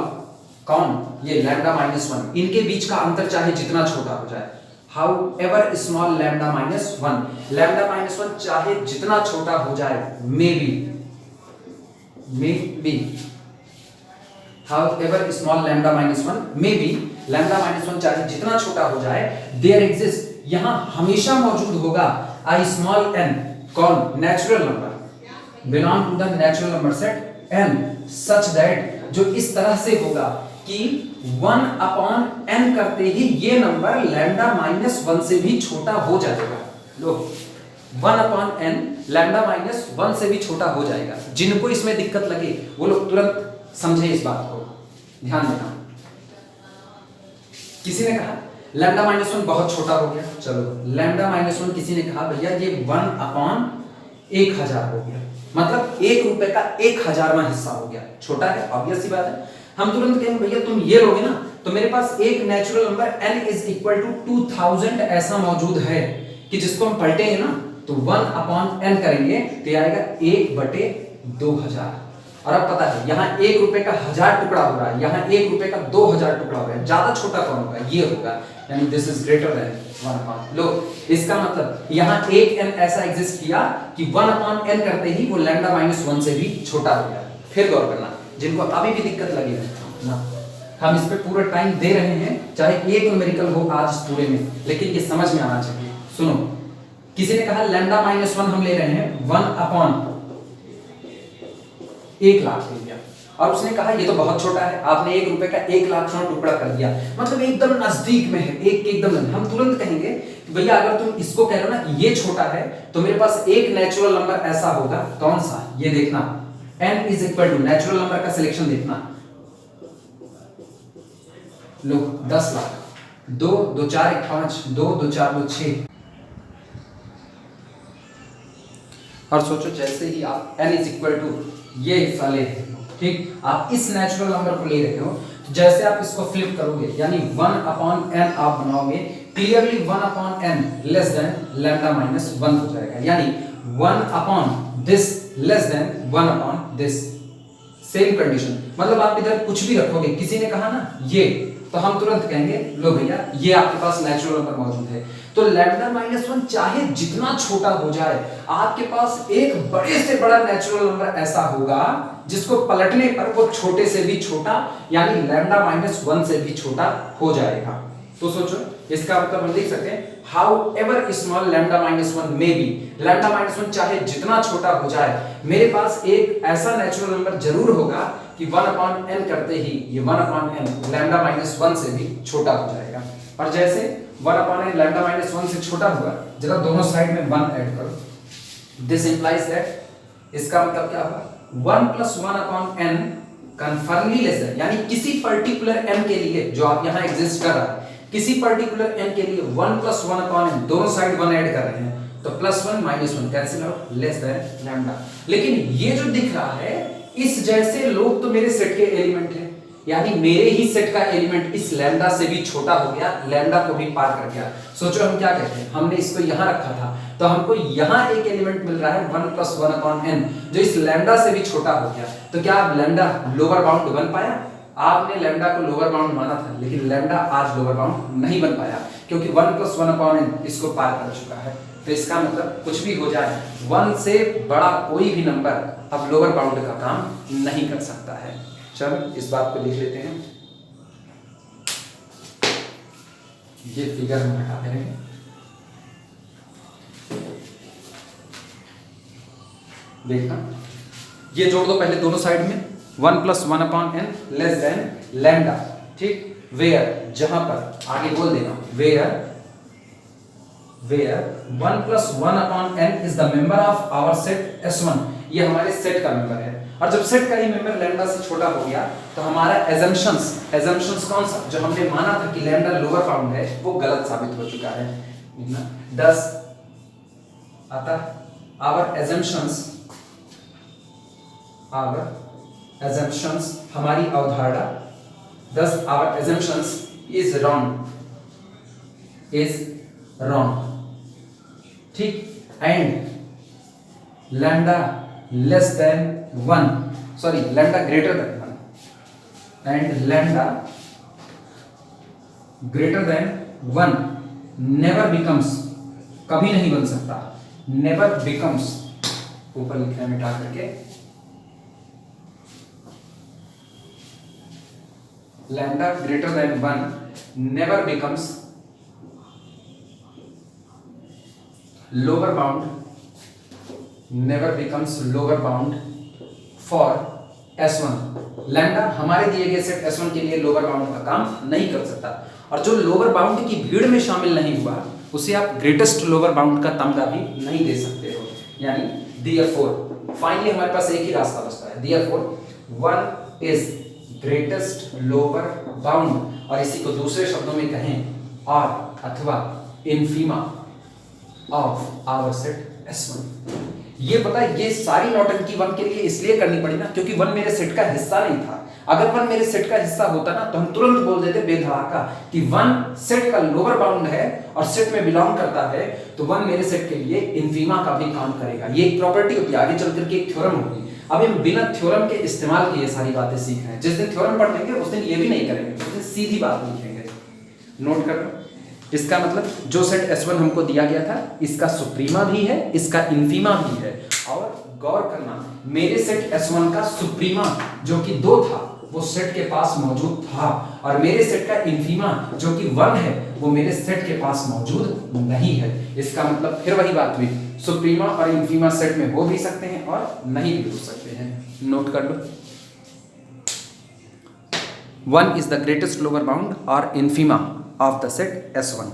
कौन, ये लैम्डा माइनस वन, इनके बीच का अंतर चाहे जितना छोटा हो जाए, how ever small lambda minus one, lambda minus one चाहे जितना छोटा हो जाए, may be how ever small lambda minus one may be, lambda minus one चाहे जितना छोटा हो जाए, देयर एग्जिस्ट, यहां हमेशा मौजूद होगा आई स्मॉल एन, कौन, natural number, belong to the natural number set N, such that, जो इस तरह से होगा कि 1 अपॉन n करते ही ये नंबर लैम्डा माइनस वन से भी छोटा हो जाएगा। लो 1 upon n lambda minus one से भी छोटा हो जाएगा। जिनको इसमें दिक्कत लगे वो लोग तुरंत समझे इस बात को, ध्यान देना। किसी ने कहा लैम्डा माइनस वन बहुत छोटा हो गया, चलो लैम्डा माइनस वन किसी ने कहा भैया ये 1 अपॉन 1000 हो गया, मतलब 1 रुपए का 1000वां हिस्सा हो गया, छोटा है, ऑब्वियस सी बात है। हम तुरंत कहेंगे भैया तुम ये लोगे ना तो मेरे पास एक natural number n is equal to 2000 ऐसा मौजूद है कि जिसको हम पलटेंगे ना तो 1 अपॉन n करेंगे तो आएगा 1/2000। और अब पता है यहाँ 1 रुपए का 1000 टुकड़ा हो रहा है, यहाँ 1 रुपए का 2000 टुकड़ा हो रहा है, ज्यादा छोटा कौन होगा, ये होगा, यानी this is greater than 1 upon. लो इसका मतलब यहाँ एक n ऐसा एग्जिस्ट किया कि 1 अपॉन n करते ही वो लैम्डा माइनस वन से भी छोटा हो गया। फिर गौर करना, जिनको अभी भी दिक्कत लगी है ना, हम इस पे पूरा टाइम दे रहे हैं, चाहे एक न्यूमेरिकल हो आज पूरे में, लेकिन ये समझ में आना चाहिए। सुनो, किसी ने कहा लैम्डा माइनस वन हम ले रहे हैं 1 अपॉन 1 लाख ले लिया, और उसने कहा ये तो बहुत छोटा है, आपने 1 रुपए का 1 लाख टुकड़ा कर दिया, मतलब एकदम नजदीक में है, एक एकदम। हम तुरंत कहेंगे भैया अगर तुम इसको कह रहे हो ना ये छोटा है तो मेरे पास एक नेचुरल नंबर ऐसा होगा, कौन सा, ये देखना, n is equal to natural number का सिलेक्शन देखना, लो 10 लाख, 2 2 4 1 5, 2 2 4 2 6। और सोचो जैसे ही आप n इज इक्वल टू ये हिस्सा ले रहे हो, ठीक, आप इस नेचुरल नंबर को ले रहे हो, जैसे आप इसको फ्लिप करोगे यानी 1 अपॉन n आप बनाओगे, clearly 1 upon n less than lambda minus one हो जाएगा, यानी 1 upon this less than 1 upon this, same condition. मतलब आप इधर कुछ भी रखोगे, किसी ने कहा ना ये, तो हम तुरंत कहेंगे लो भैया ये आपके पास नेचुरल नंबर मौजूद है। तो लैम्डा माइनस वन चाहे जितना छोटा हो जाए, आपके पास एक बड़े से बड़ा नेचुरल नंबर ऐसा होगा जिसको पलटने पर वो छोटे से भी छोटा यानी लैम्डा माइनस वन से भी छोटा हो जाएगा। तो सोचो इसका मतलब हम लिख सकते हैं how ever small lambda minus one may be, lambda minus one चाहे जितना छोटा हो जाए, मेरे पास एक ऐसा नेचुरल नंबर जरूर होगा कि 1 अपॉन n करते ही ये 1 upon n lambda minus one से भी छोटा हो जाएगा। और जैसे 1 upon n lambda minus one से छोटा हुआ, जरा दोनों साइड में 1 ऐड करो, दिस इंप्लाइज दैट, इसका मतलब क्या होगा 1 plus 1 upon n confirmly less then, यानी किसी पर्टिकुलर n के लिए जो आप यहाँ एग्जिस्ट कर रहा है, किसी पर्टिकुलर n के लिए 1 प्लस 1 अपॉन n दोनों साइड 1 ऐड कर रहे हैं तो plus 1 minus 1 cancel out, less than lambda. लेकिन ये जो दिख रहा है इस जैसे लोग तो मेरे सेट के एलिमेंट हैं, यानी मेरे ही सेट का एलिमेंट इस लैम्डा से भी छोटा हो गया, लैम्डा को भी पार कर गया। सोचो हम क्या कहते हैं, हमने इसको यहाँ रखा था तो हमको यहाँ एक एलिमेंट मिल रहा है 1 प्लस 1 अपॉन n जो इस लैम्डा से भी छोटा हो गया। तो क्या अब लैम्डा लोअर बाउंड बन पाया? आपने लैम्डा को लोअर बाउंड माना था, लेकिन लैम्डा आज लोअर बाउंड नहीं बन पाया क्योंकि 1 प्लस 1 अपॉन n इसको पार कर चुका है। तो इसका मतलब कुछ भी हो जाए 1 से बड़ा कोई भी नंबर अब लोअर बाउंड का काम नहीं कर सकता है। चलो इस बात को लिख लेते हैं, ये फिगर हम हटा दे रहे हैं। देखना ये जोड़ दो पहले दोनों साइड में, 1 plus 1 upon n less than lambda, ठीक, वेयर, जहां पर आगे बोल देना where 1 plus 1 upon n is the member of our set S1, ये हमारे सेट का मेंबर है। और जब सेट का ही मेंबर लैम्डा से छोटा हो गया तो हमारा एजम्पशंस कौन सा, जो हमने माना था कि लैम्डा लोअर बाउंड है, वो गलत साबित हो चुका है। 10 अतः आवर एजम्पशंस हमारी अवधारणा, thus our assumptions is wrong, ठीक, and lambda less than 1, sorry lambda greater than 1, and lambda greater than 1 never becomes, कभी नहीं बन सकता, नेवर बिकम्स, ऊपर लिखा है मिटा करके, lambda greater than 1 never becomes lower bound, never becomes lower bound for S1। Lambda हमारे दिए गए सेट S1 के लिए लोअर बाउंड का काम नहीं कर सकता, और जो लोअर बाउंड की भीड़ में शामिल नहीं हुआ उसे आप ग्रेटेस्ट लोअर बाउंड का तमगा भी नहीं दे सकते हो। यानी देयरफॉर फाइनली हमारे पास एक ही रास्ता बचता है, therefore 1 is greatest lower bound, और इसी को दूसरे शब्दों में कहें और अथवा इनफीमा ऑफ आवर सेट S1। ये पता है ये सारी नौटंकी 1 के लिए इसलिए करनी पड़ी ना क्योंकि 1 मेरे सेट का हिस्सा नहीं था। अगर 1 मेरे सेट का हिस्सा होता ना तो हम तुरंत बोल देते बेधड़ाका कि 1 सेट का लोअर बाउंड है और सेट में बिलोंग करता है, तो 1 मेरे सेट के लिए इनफीमा का भी काम करेगा। ये एक प्रॉपर्टी होती है, आगे चल करके एक थ्योरम होगी। अभी हम बिना थ्योरम के इस्तेमाल के ये सारी बातें सीख रहे हैं। जिस दिन थ्योरम पढ़ लेंगे उस दिन ये भी नहीं करेंगे, उस दिन सीधी बात लिखेंगे। नोट कर लो, इसका मतलब जो सेट S1 हमको दिया गया था इसका सुप्रीमा भी है, इसका इनफीमा भी है। और गौर करना, मेरे सेट S1 का सुप्रीमा जो कि 2 था वो सेट के पास मौजूद था, और मेरे सेट का इनफीमा जो कि 1 है वो मेरे सेट के पास मौजूद नहीं है। इसका मतलब फिर वही बात हुई, सुप्रीमा और इनफीमा सेट में हो भी सकते हैं और नहीं भी हो सकते हैं। नोट कर लो, 1 is the greatest lower bound or infima of the set S1।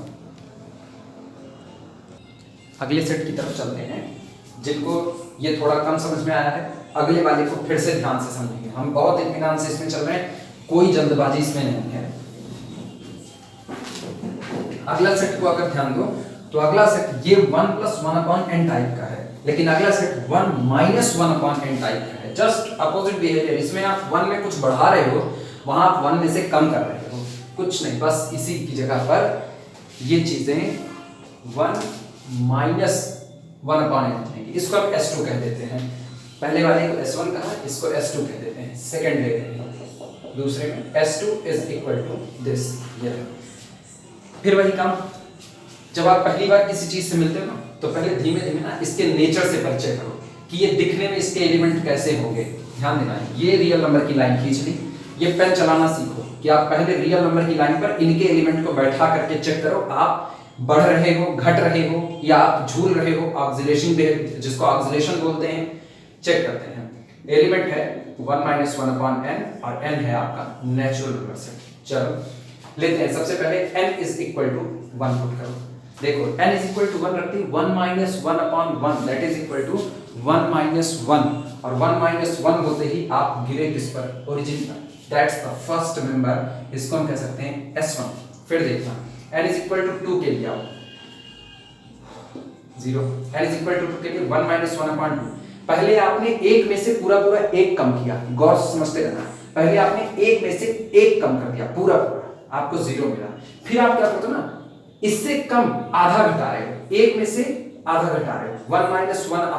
अगले सेट की तरफ चलते हैं। जिनको ये थोड़ा कम समझ में आया है अगले वाले को फिर से ध्यान से समझेंगे। हम बहुत इत्मीनान से इसमें चल रहे हैं, कोई जल्दबाजी इसमें नहीं है। अगला सेट को अगर ध्यान दो तो अगला सेट ये 1 + 1/n टाइप का है, लेकिन अगला सेट 1 - 1/n टाइप का है। जस्ट अपोजिट बिहेवियर, इसमें आप 1 में कुछ बढ़ा रहे हो, वहां आप 1 में से कम कर रहे हो, कुछ नहीं, बस इसी की जगह पर ये चीजें 1 - 1/n लिखेंगे। इसको हम S2 कह देते हैं। पहले वाले को S1 कहा, इसको S2 कह देते हैं। सेकंड ले रहे हैं, दूसरे में S2 = दिस। फिर वही काम, जब आप पहली बार किसी चीज से मिलते हो ना तो पहले धीमे धीमे ना इसके नेचर से परिचय करो कि ये दिखने में इसके एलिमेंट कैसे होंगे। ध्यान देना है, ये रियल नंबर की लाइन खींच ली, ये पेन चलाना सीखो कि आप पहले रियल नंबर की लाइन पर इनके एलिमेंट को बैठा करके चेक करो आप बढ़ रहे हो, घट रहे हो, या आप झूल रहे हो। ऑक्सीलेशन, जिसको ऑक्सीलेशन बोलते हैं, चेक करते हैं। एलिमेंट है 1 - 1/n और n है आपका नेचुरल नंबर सेट। चलो लेते हैं, सबसे पहले n = 1 पुट करो। देखो n = 1 रखती, 1 - 1/1 दैट इज इक्वल टू 1 - 1, और 1 - 1 होते ही आप गिरे किस पर, ओरिजिन पर। दैट्स द फर्स्ट मेंबर, इसको हम कह सकते हैं S1। फिर देखना n = 2 के लिए आओ, 0। n = 2 के लिए 1 - 1/2। पहले आपने एक में से पूरा एक कम किया, गौर से समझते रहना। पहले आपने एक में से एक कम कर दिया पूरा, आपको 0 मिला। फिर आप क्या करते हो ना, इससे कम आधा घटा रहे हो, एक में से आधा घटा रहे हो, 1 -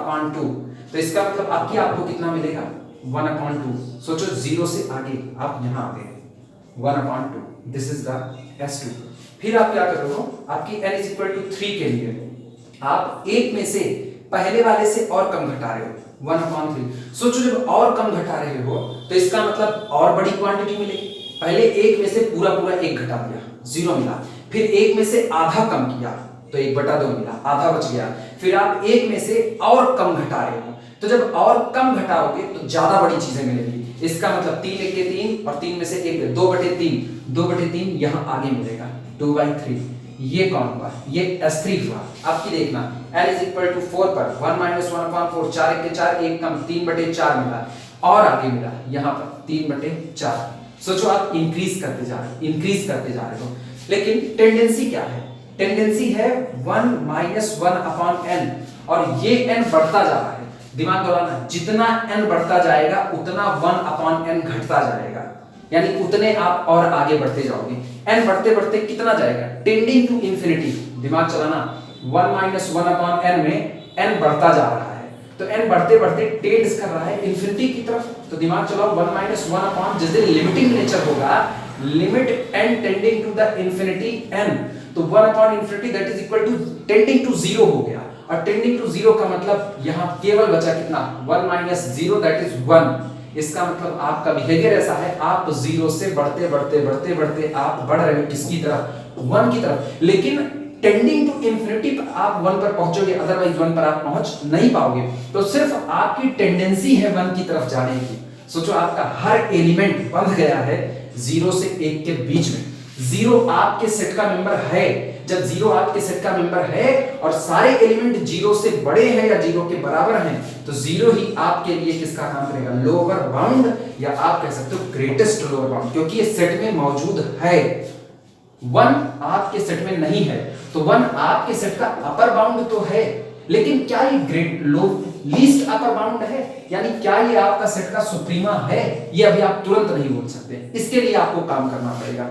1/2। तो इसका मतलब आपको कितना मिलेगा, 1/2। सोचो 0 से आगे आप यहां आ गए, 1/2। This is the S2। फिर आप क्या कर रहे हो, आपकी n = 3 के लिए आप एक में से पहले वाले से और कम घटा रहे हो, 1/3। सोचो जब और कम घटा रहे हो तो इसका मतलब और बड़ी क्वांटिटी मिलेगी। पहले एक में से पूरा एक घटा दिया, 0 मिला। फिर एक में से आधा कम किया तो 1/2 मिला, आधा बच गया। फिर आप एक में से और कम घटा रहे हो, तो जब और कम घटाओगे तो ज्यादा बड़ी चीजें मिलेंगी। इसका मतलब 3 × 1 = 3, और 3 में से 1 2/3, 2/3 यहां आगे मिलेगा, 2/3। ये कौन हुआ, ये S3 हुआ। आपकी देखना n = 4 पर 1 - 1/4, 4 × 1 = 4, 1 कम, 3/4 मिला, और आगे मिला यहाँ पर 3/4। सोचो आप इंक्रीज करते जा रहे हो, लेकिन टेंडेंसी क्या है, टेंडेंसी है 1 - 1/n, और ये n बढ़ता जा रहा है। दिमाग दौड़ाना, जितना n बढ़ता जाएगा उतना 1/n घटता जाएगा, यानी उतने आप और आगे बढ़ते जाओगे। n बढ़ते बढ़ते कितना जाएगा, टेंडिंग टू इंफिनिटी। दिमाग चलाना, 1 - 1/n में n बढ़ता जा रहा है, तो n बढ़ते बढ़ते टेंड्स कर रहा है इन्फिनिटी की तरफ, तो दिमाग चलाओ 1 माइनस 1 अपॉन जिस दिन लिमिटिंग नेचर होगा, limit n tending to the infinity n, तो 1 upon infinity that is equal to tending to 0 हो गया, और टेंडिंग टू 0 का मतलब यहाँ केवल बचा कितना 1 माइनस 0 दैट इज 1। इसका मतलब आपका बिहेवियर ऐसा है, आप 0 से बढ़ते बढ़ते बढ़ते बढ़ते आप बढ़ रहे हो किसकी तरफ, 1 की तरफ, लेकिन टेंडिंग टू इंफिनिटी पर आप 1 पर पहुंचोगे, अदरवाइज 1 पर आप पहुंच नहीं पाओगे। तो सिर्फ आपकी टेंडेंसी है 1 की तरफ जाने की। सोचो आपका हर एलिमेंट बंध गया है 0 से 1 के बीच में। 0 आपके सेट का मेंबर है, जब 0 आपके सेट का मेंबर है और सारे एलिमेंट 0 से बड़े हैं या 0 के बराबर हैं, तो 0 ही आपके लिए किसका काम करेगा, लोअर बाउंड, या आप कह सकते हो ग्रेटेस्ट लोअर बाउंड, क्योंकि ये सेट में मौजूद है। 1 आपके सेट में नहीं है, तो 1 आपके सेट का अपर बाउंड तो है, लेकिन क्या ये ग्रेट लो लीस्ट अपर बाउंड है, यानी क्या ये आपका सेट का सुप्रीमा है, ये अभी आप तुरंत नहीं बोल सकते। इसके लिए आपको काम करना पड़ेगा।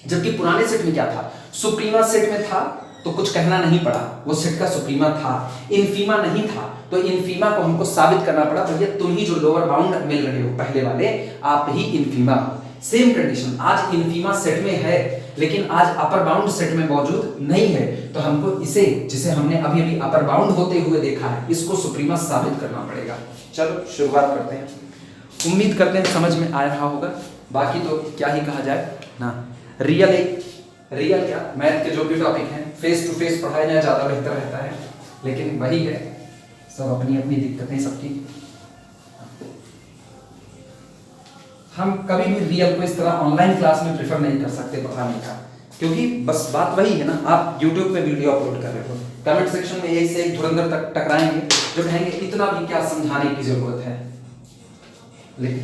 जबकि पुराने सेट में क्या था, सुप्रीमा सेट में था तो कुछ कहना नहीं पड़ा, वो सेट का सुप्रीमा था। इनफीमा नहीं था तो इनफीमा को हमको साबित करना पड़ा, भैया तुम ही जो लोअर बाउंड मिल रहे हो पहले वाले, आप ही इनफीमा। सेम कंडीशन, आज इनफीमा सेट में है लेकिन आज अपर बाउंड सेट में मौजूद नहीं है, तो हमको इसे, जिसे हमने अभी अभी अपर बाउंड होते हुए देखा है, इसको सुप्रीमा साबित करना पड़ेगा। चलो शुरुआत करते हैं। उम्मीद करते हैं समझ में आ रहा होगा, बाकी तो क्या ही कहा जाए ना। रियल क्या, मैथ के जो भी टॉपिक हैं फेस टू फेस पढ़ाया जाए ज़्यादा बेहतर रहता है, लेकिन वही है, सब अपनी अपनी दिक्कतें सबकी। हम कभी भी रियल को इस तरह ऑनलाइन क्लास में प्रेफर नहीं कर सकते पढ़ाने का, क्योंकि बस बात वही है ना, आप YouTube पे वीडियो अपलोड कर रहे हो, कमेंट सेक्शन में एक से एक धुरंधर तक टकराएंगे जो कहेंगे इतना भी क्या समझाने की जरूरत है, लेकिन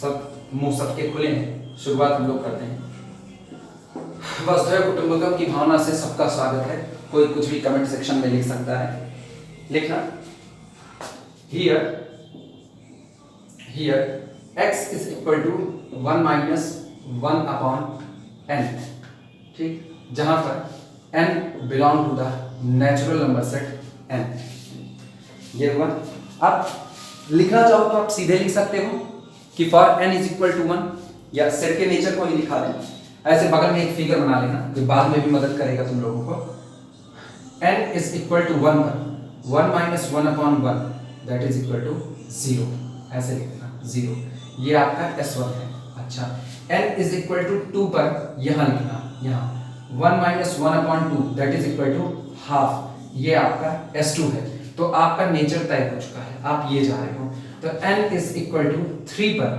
सब मुंह सबके खुले हैं। शुरुआत हम लोग करते हैं। वसुधैव कुटुंबकम की भावना से सबका स्वागत है। कोई कुछ भी कमेंट सेक्शन में लिख सकता है, लिखना here x is equal to 1 minus 1 upon n, ठीक, जहां पर n belong to the natural number set n, ये हुआ। अब लिखना चाहो तो आप सीधे लिख सकते हो कि for n is equal to 1, या सेट के नेचर को ही लिखा दें। ऐसे बगल में एक फिगर बना लेना, जो बाद में भी मदद करेगा तुम लोगों को। n is equal to 1 पर 1 minus 1 upon 1 that is equal to 0, ऐसे लिख देना 0, ये आपका S1 है। अच्छा, n is equal to 2 पर यहाँ लिखना, यहाँ 1 minus 1 upon 2 that is equal to half, ये आपका S2 है। तो आपका नेचर तय हो चुका है, आप ये जा रहे हो। तो n is equal to 3 पर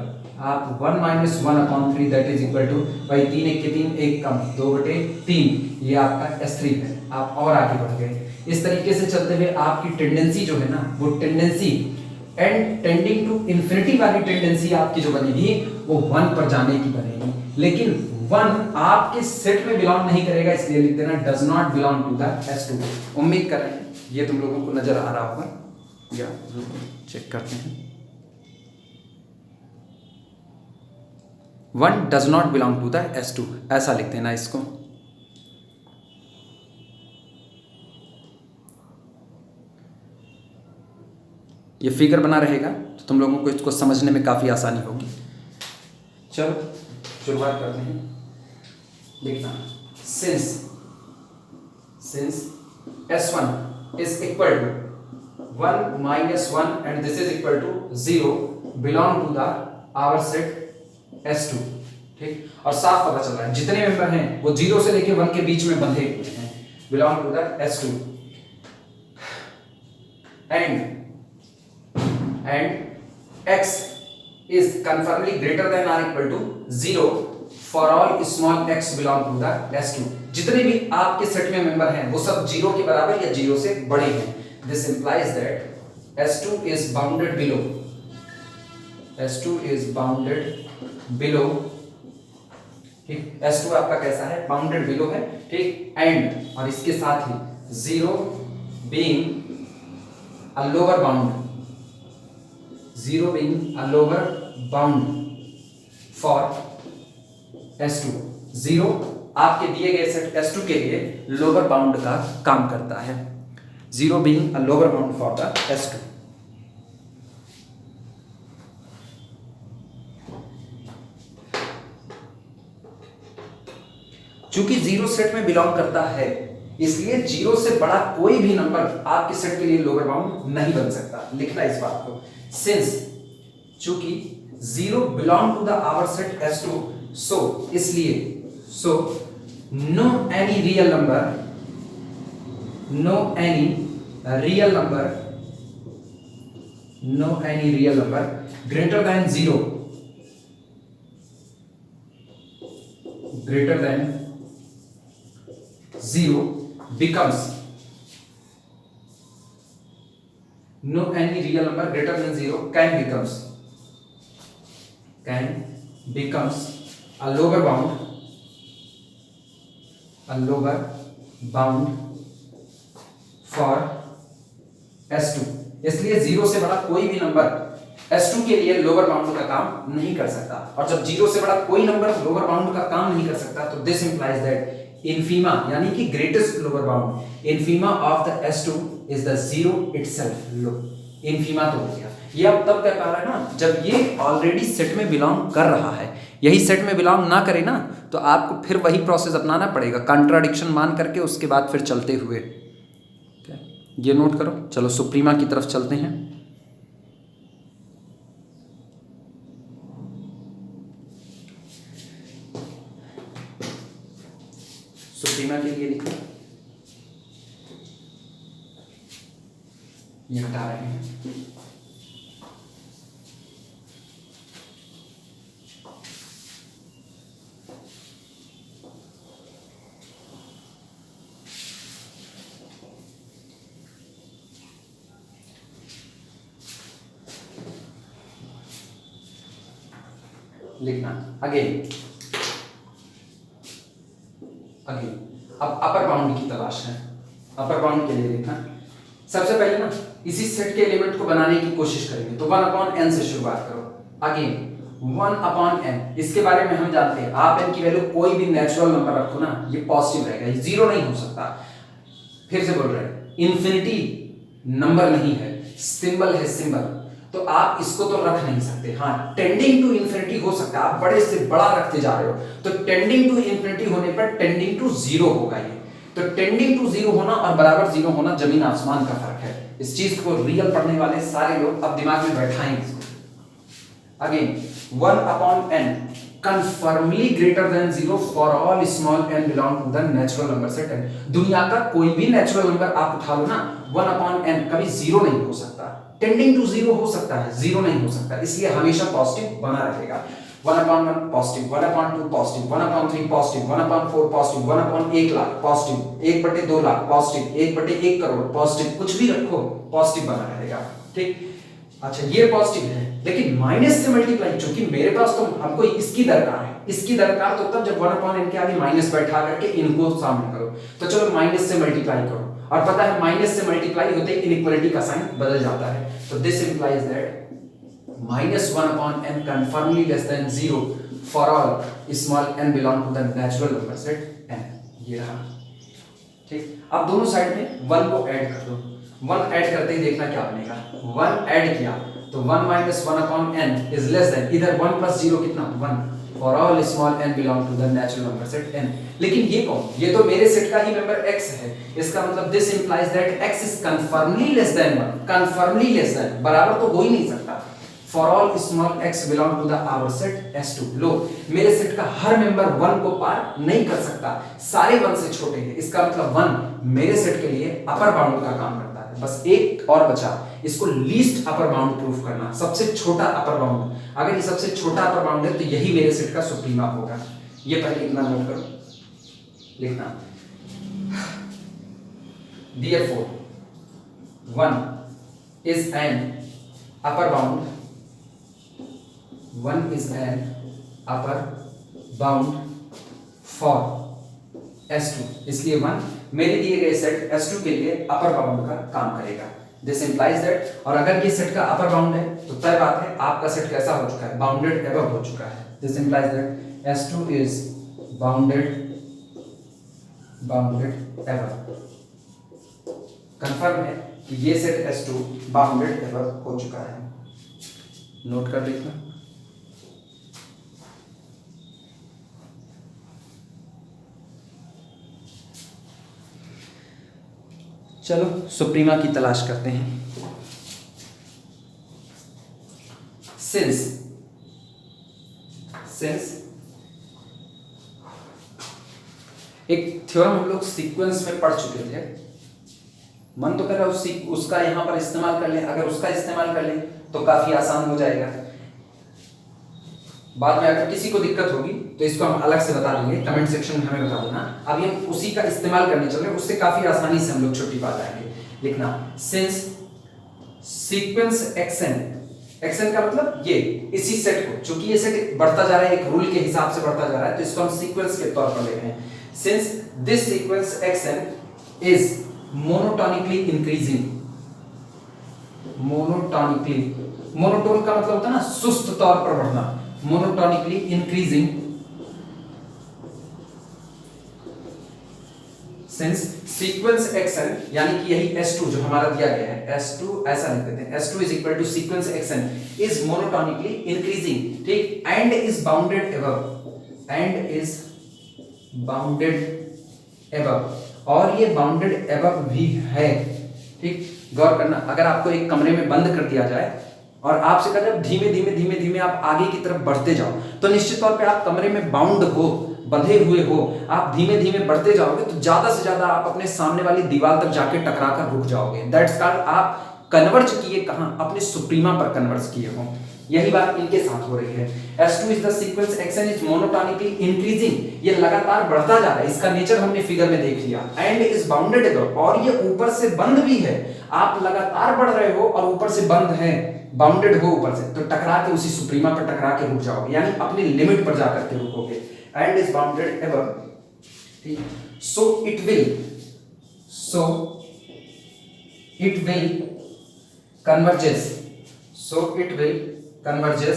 आप 1 minus 1 upon 3 that is equal to, भाई 3 1 के 3 1 कम 2/3, ये आपका S3 है। आप और आगे बढ़ गए। इस तरीके से चलते हुए आपकी टेंडेंसी जो है ना, वो tendency and tending to infinity वाली टेंडेंसी आपकी जो बनेगी वो 1 पर जाने की बनेगी, लेकिन 1 आपके सेट में बिलोंग नहीं करेगा, इसलिए लिख देना does not belong to the S2। उम्मीद कर रहे हैं ये तुम लोगों को नजर आ रहा होगा, या चेक करते हैं। 1 does not belong to the S2, ऐसा लिख देना इसको। ये फिगर बना रहेगा तो तुम लोगों को इसको समझने में काफ़ी आसानी होगी। चलो शुरुआत करते हैं। देखना, since S1 is equal to 1 minus 1 and this is equal to 0 belong to the our set S2, ठीक, और साफ पता चल रहा है जितने मेंबर हैं वो 0 से लेके 1 के बीच में बंधे हुए हैं, belong to the S2 and x is confirmably greater than or equal to 0 for all small x belong to the S2। जितने भी आपके सेट में मेंबर हैं वो सब 0 के बराबर या 0 से बड़े हैं। This implies that S2 is bounded below, S2 is bounded below, ठीक, S2 आपका कैसा है, बाउंडेड बिलो है, ठीक, एंड और इसके साथ ही 0 being a lower bound, 0 being a lower bound for S2। 0 आपके दिए गए सेट S2 के लिए लोअर बाउंड का काम करता है, 0 being a lower bound for the S2। चूंकि जीरो सेट में बिलोंग करता है इसलिए जीरो से बड़ा कोई भी नंबर आपके सेट के लिए लोअर बाउंड नहीं बन सकता। लिखना इस बात को, सिंस चूंकि zero belong to the our set S2 so इसलिए so no any real number greater than zero becomes no any real number greater than zero can becomes a lower bound for S2। इसलिए जीरो से बड़ा कोई भी नंबर S2 के लिए लोअर बाउंड का काम नहीं कर सकता, और जब जीरो से बड़ा कोई नंबर लोअर बाउंड का काम नहीं कर सकता तो दिस इंप्लाइज दैट इनफीमा यानी कि greatest lower bound infima of the S2 is the zero itself. लो इनफीमा तो हो गया, ये अब तब कह पा रहा है ना जब ये ऑलरेडी सेट में बिलोंग कर रहा है। यही सेट में बिलोंग ना करे ना तो आपको फिर वही प्रोसेस अपनाना पड़ेगा, कॉन्ट्राडिक्शन मान करके उसके बाद फिर चलते हुए। ये नोट करो। चलो सुप्रीमा की तरफ चलते हैं। सुप्रीमा के लिए लिखो, ये हटा रहे हैं। लिखना अगेन अब अपर बाउंड की तलाश है। अपर बाउंड के लिए लिखना, सबसे पहले ना इसी सेट के एलिमेंट को बनाने की कोशिश करेंगे तो 1/n से शुरुआत करो। अगेन 1/n, इसके बारे में हम जानते हैं आप n की वैल्यू कोई भी नेचुरल नंबर रखो ना ये पॉजिटिव रहेगा, ये जीरो नहीं हो सकता। फिर से बोल रहे हैं इन्फिनिटी नंबर नहीं है, सिंबल है सिंबल, तो आप इसको तो रख नहीं सकते। हाँ टेंडिंग टू इन्फिनिटी हो सकता है, आप बड़े से बड़ा रखते जा रहे हो तो टेंडिंग टू इन्फिनिटी होने पर टेंडिंग टू जीरो होगा ये। तो टेंडिंग टू जीरो होना और बराबर जीरो होना जमीन आसमान का फर्क है। इस चीज को रियल पढ़ने वाले सारे लोग अब दिमाग में बैठाएंगे इसको। Again 1/n conformally greater than zero for all small n belong to the natural number set n। दुनिया का कोई भी नेचुरल नंबर आप उठा लो ना 1/n कभी जीरो नहीं हो सकता, टेंडिंग टू जीरो हो सकता है, जीरो नहीं हो सकता, इसलिए हमेशा पॉजिटिव बना रहेगा। 1/1 positive, 1/2 positive, 1/3 positive, 1/4 positive, 1/1 lakh positive, 1/2 lakh positive, 1/1 crore positive, कुछ भी रखो पॉजिटिव बना रहेगा। ठीक, अच्छा ये पॉजिटिव है लेकिन माइनस से मल्टीप्लाई, क्योंकि मेरे पास तो हमको इसकी दरकार है, इसकी दरकार तो तब जब 1/n के आगे माइनस बैठा करके इनको शामिल करो। तो चलो माइनस से मल्टीप्लाई करो, और पता है माइनस से मल्टीप्लाई होते ही इनइक्वालिटी का साइन बदल जाता है। तो this implies that -1/n confirmly less than 0 for all small n belong to the natural number set n। ये रहा। ठीक, अब दोनों साइड में 1 को ऐड कर दो। 1 ऐड करते ही देखना क्या बनेगा। 1 ऐड किया तो 1 - 1/n इज लेस देन, इधर 1 + 0 कितना 1 for all small n belong to the natural number set n। लेकिन ये कौन, ये तो मेरे सेट का ही मेंबर x है, इसका मतलब this implies that x is confirmly less than 1, confirmly less than, बराबर तो हो ही नहीं सकता। for all small x belong to the our set S2। लो मेरे सेट का हर मेंबर 1 को पार नहीं कर सकता, सारे 1 से छोटे हैं, इसका मतलब 1 मेरे सेट के लिए अपर बाउंड का काम करता है। बस एक और बचा, इसको लीस्ट अपर बाउंड प्रूफ करना, सबसे छोटा अपर बाउंड। अगर ये सबसे छोटा अपर बाउंड है तो यही मेरे सेट का सुप्रीमा होगा। ये पहले इतना नोट करो, लिखना therefore 1 is an upper bound, 1 is an upper bound for S2, इसलिए 1 मेरे दिए गए सेट S2 के लिए अपर बाउंड का काम करेगा। दिस इंप्लाइज दैट, और अगर ये सेट का अपर बाउंड है तो तय बात है आपका सेट कैसा हो चुका है, बाउंडेड एबव हो चुका है। This implies that S2 is bounded above. Confirm है कि ये सेट S2 बाउंडेड एबव हो चुका है। नोट कर लेना। चलो सुप्रीमा की तलाश करते हैं। सिंस एक थ्योरम हम लोग सीक्वेंस में पढ़ चुके थे, मन तो कर रहा है उसका यहाँ पर इस्तेमाल कर लें। अगर उसका इस्तेमाल कर लें तो काफी आसान हो जाएगा। बाद में अगर किसी को दिक्कत होगी तो इसको हम अलग से बता देंगे, कमेंट सेक्शन में हमें बता देना। अभी हम उसी का इस्तेमाल करने चल रहे हैं, उससे काफी आसानी से हम लोग छुट्टी पा जाएंगे। लिखना सिंस सीक्वेंस एक्सएन का मतलब ये इसी सेट को, चूंकि ये सेट बढ़ता जा रहा है एक रूल के हिसाब से बढ़ता जा रहा है, तो इसको हम सीक्वेंस के तौर पर ले रहे हैं। Since this sequence XN is monotonically increasing, monotone का मतलब होता है ना सुस्त तौर पर बढ़ना, monotonically increasing since sequence xn, यानी कि यही S2 जो हमारा दिया गया है, S2 ऐसा लिख देते हैं, S2 is equal to sequence XN is monotonically increasing, ठीक, एंड इज बाउंडेड अबव, और ये बाउंडेड अबव भी है, ठीक। गौर करना, अगर आपको एक कमरे में बंद कर दिया जाए और आपसे कहा जाए धीमे धीमे आप आगे की तरफ बढ़ते जाओ, तो निश्चित तौर पे आप कमरे में बाउंड हो, बंधे हुए हो, आप धीमे धीमे बढ़ते जाओगे तो ज्यादा से ज्यादा आप अपने सामने वाली दीवार तक जाके टकरा कर रुक जाओगे। दैट्स कॉल्ड आप कन्वर्ज किए कहां, अपने सुप्रीमा पर कन्वर्ज किए हो। यही बात इनके साथ हो रही है। S2 is the sequence XN is monotonically increasing, ये लगातार बढ़ता जा रहा है, इसका नेचर हमने फिगर में देख लिया। एंड इज बाउंडेड अबव, और ये ऊपर से बंद भी है, आप लगातार बढ़ रहे हो और ऊपर से बंद है, बाउंडेड हो ऊपर से, तो टकरा के उसी सुप्रीमा पर टकरा के रुक जाओगे, यानी अपनी लिमिट पर जाकर के रुकोगे। एंड इज बाउंडेड अबव, ठीक, so it will converges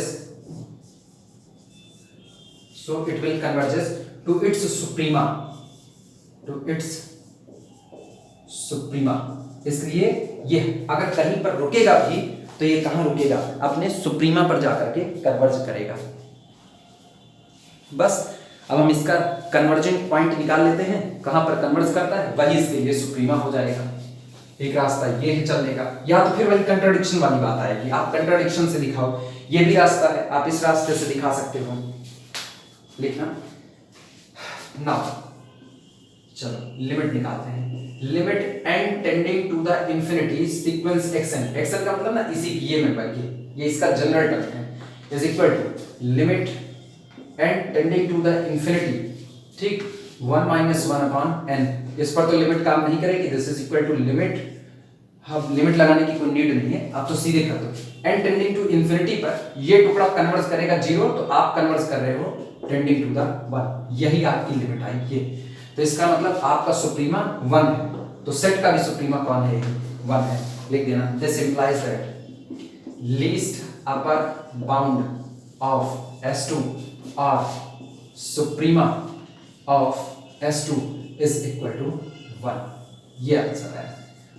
to its suprema, इसलिए ये अगर कहीं पर रुकेगा भी तो ये कहां रुकेगा, अपने सुप्रीमा पर जाकर के कन्वर्ज करेगा। बस अब हम इसका कन्वर्जिंग पॉइंट निकाल लेते हैं, कहां पर कन्वर्ज करता है, वही इसके लिए सुप्रीमा हो जाएगा। एक रास्ता ये है चलने का, या तो फिर वही कंट्राडिक्शन वाली बात आएगी, आप कंट्राडिक्शन से दिखाओ, ये भी रास्ता है, आप इस रास्ते से दिखा सकते हो। लिखना नाउ, चलो लिमिट निकालते हैं। Limit and tending to the infinity sequence XN का मतलब ना इसी ये में बल्कि ये इसका जनरल टर्म है, is equal to limit and tending to the infinity, ठीक, 1 - 1 अपॉन n। इस पर तो लिमिट काम नहीं करेगी, this is equal to limit, अब लिमिट लगाने की कोई नीड नहीं है, आप तो सीधे कर दो। एंड टेंडिंग टू इंफिनिटी पर ये टुकड़ा कन्वर्ज करेगा 0, तो आप कन्वर्ज कर रहे हो टेंडिंग टू द 1, यही आपकी लिमिट आई ये। तो इसका मतलब आपका सुप्रीमा 1 है, तो सेट का भी सुप्रीमा कौन है, 1 है, लिख देना। This implies that least upper bound of S2 और suprema of S2 is equal to 1, ये आंसर है।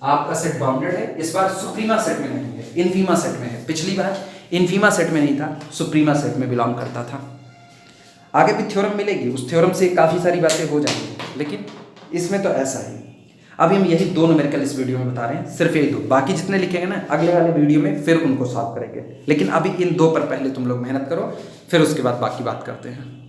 आपका सेट बाउंडेड है, इस बार सुप्रीमा सेट में नहीं है, इनफीमा सेट में है। पिछली बार इनफीमा सेट में नहीं था, सुप्रीमा सेट में बिलोंग करता था। आगे भी थ्योरम मिलेगी, उस थ्योरम से काफ़ी सारी बातें हो जाएंगी, लेकिन इसमें तो ऐसा है। अभी हम यही 2 न्यूमेरिकल इस वीडियो में बता रहे हैं, सिर्फ यही 2, बाकी जितने लिखेंगे ना अगले वाले वीडियो में फिर उनको सॉल्व करेंगे। लेकिन अभी इन 2 पर पहले तुम लोग मेहनत करो, फिर उसके बाद बाकी बात करते हैं।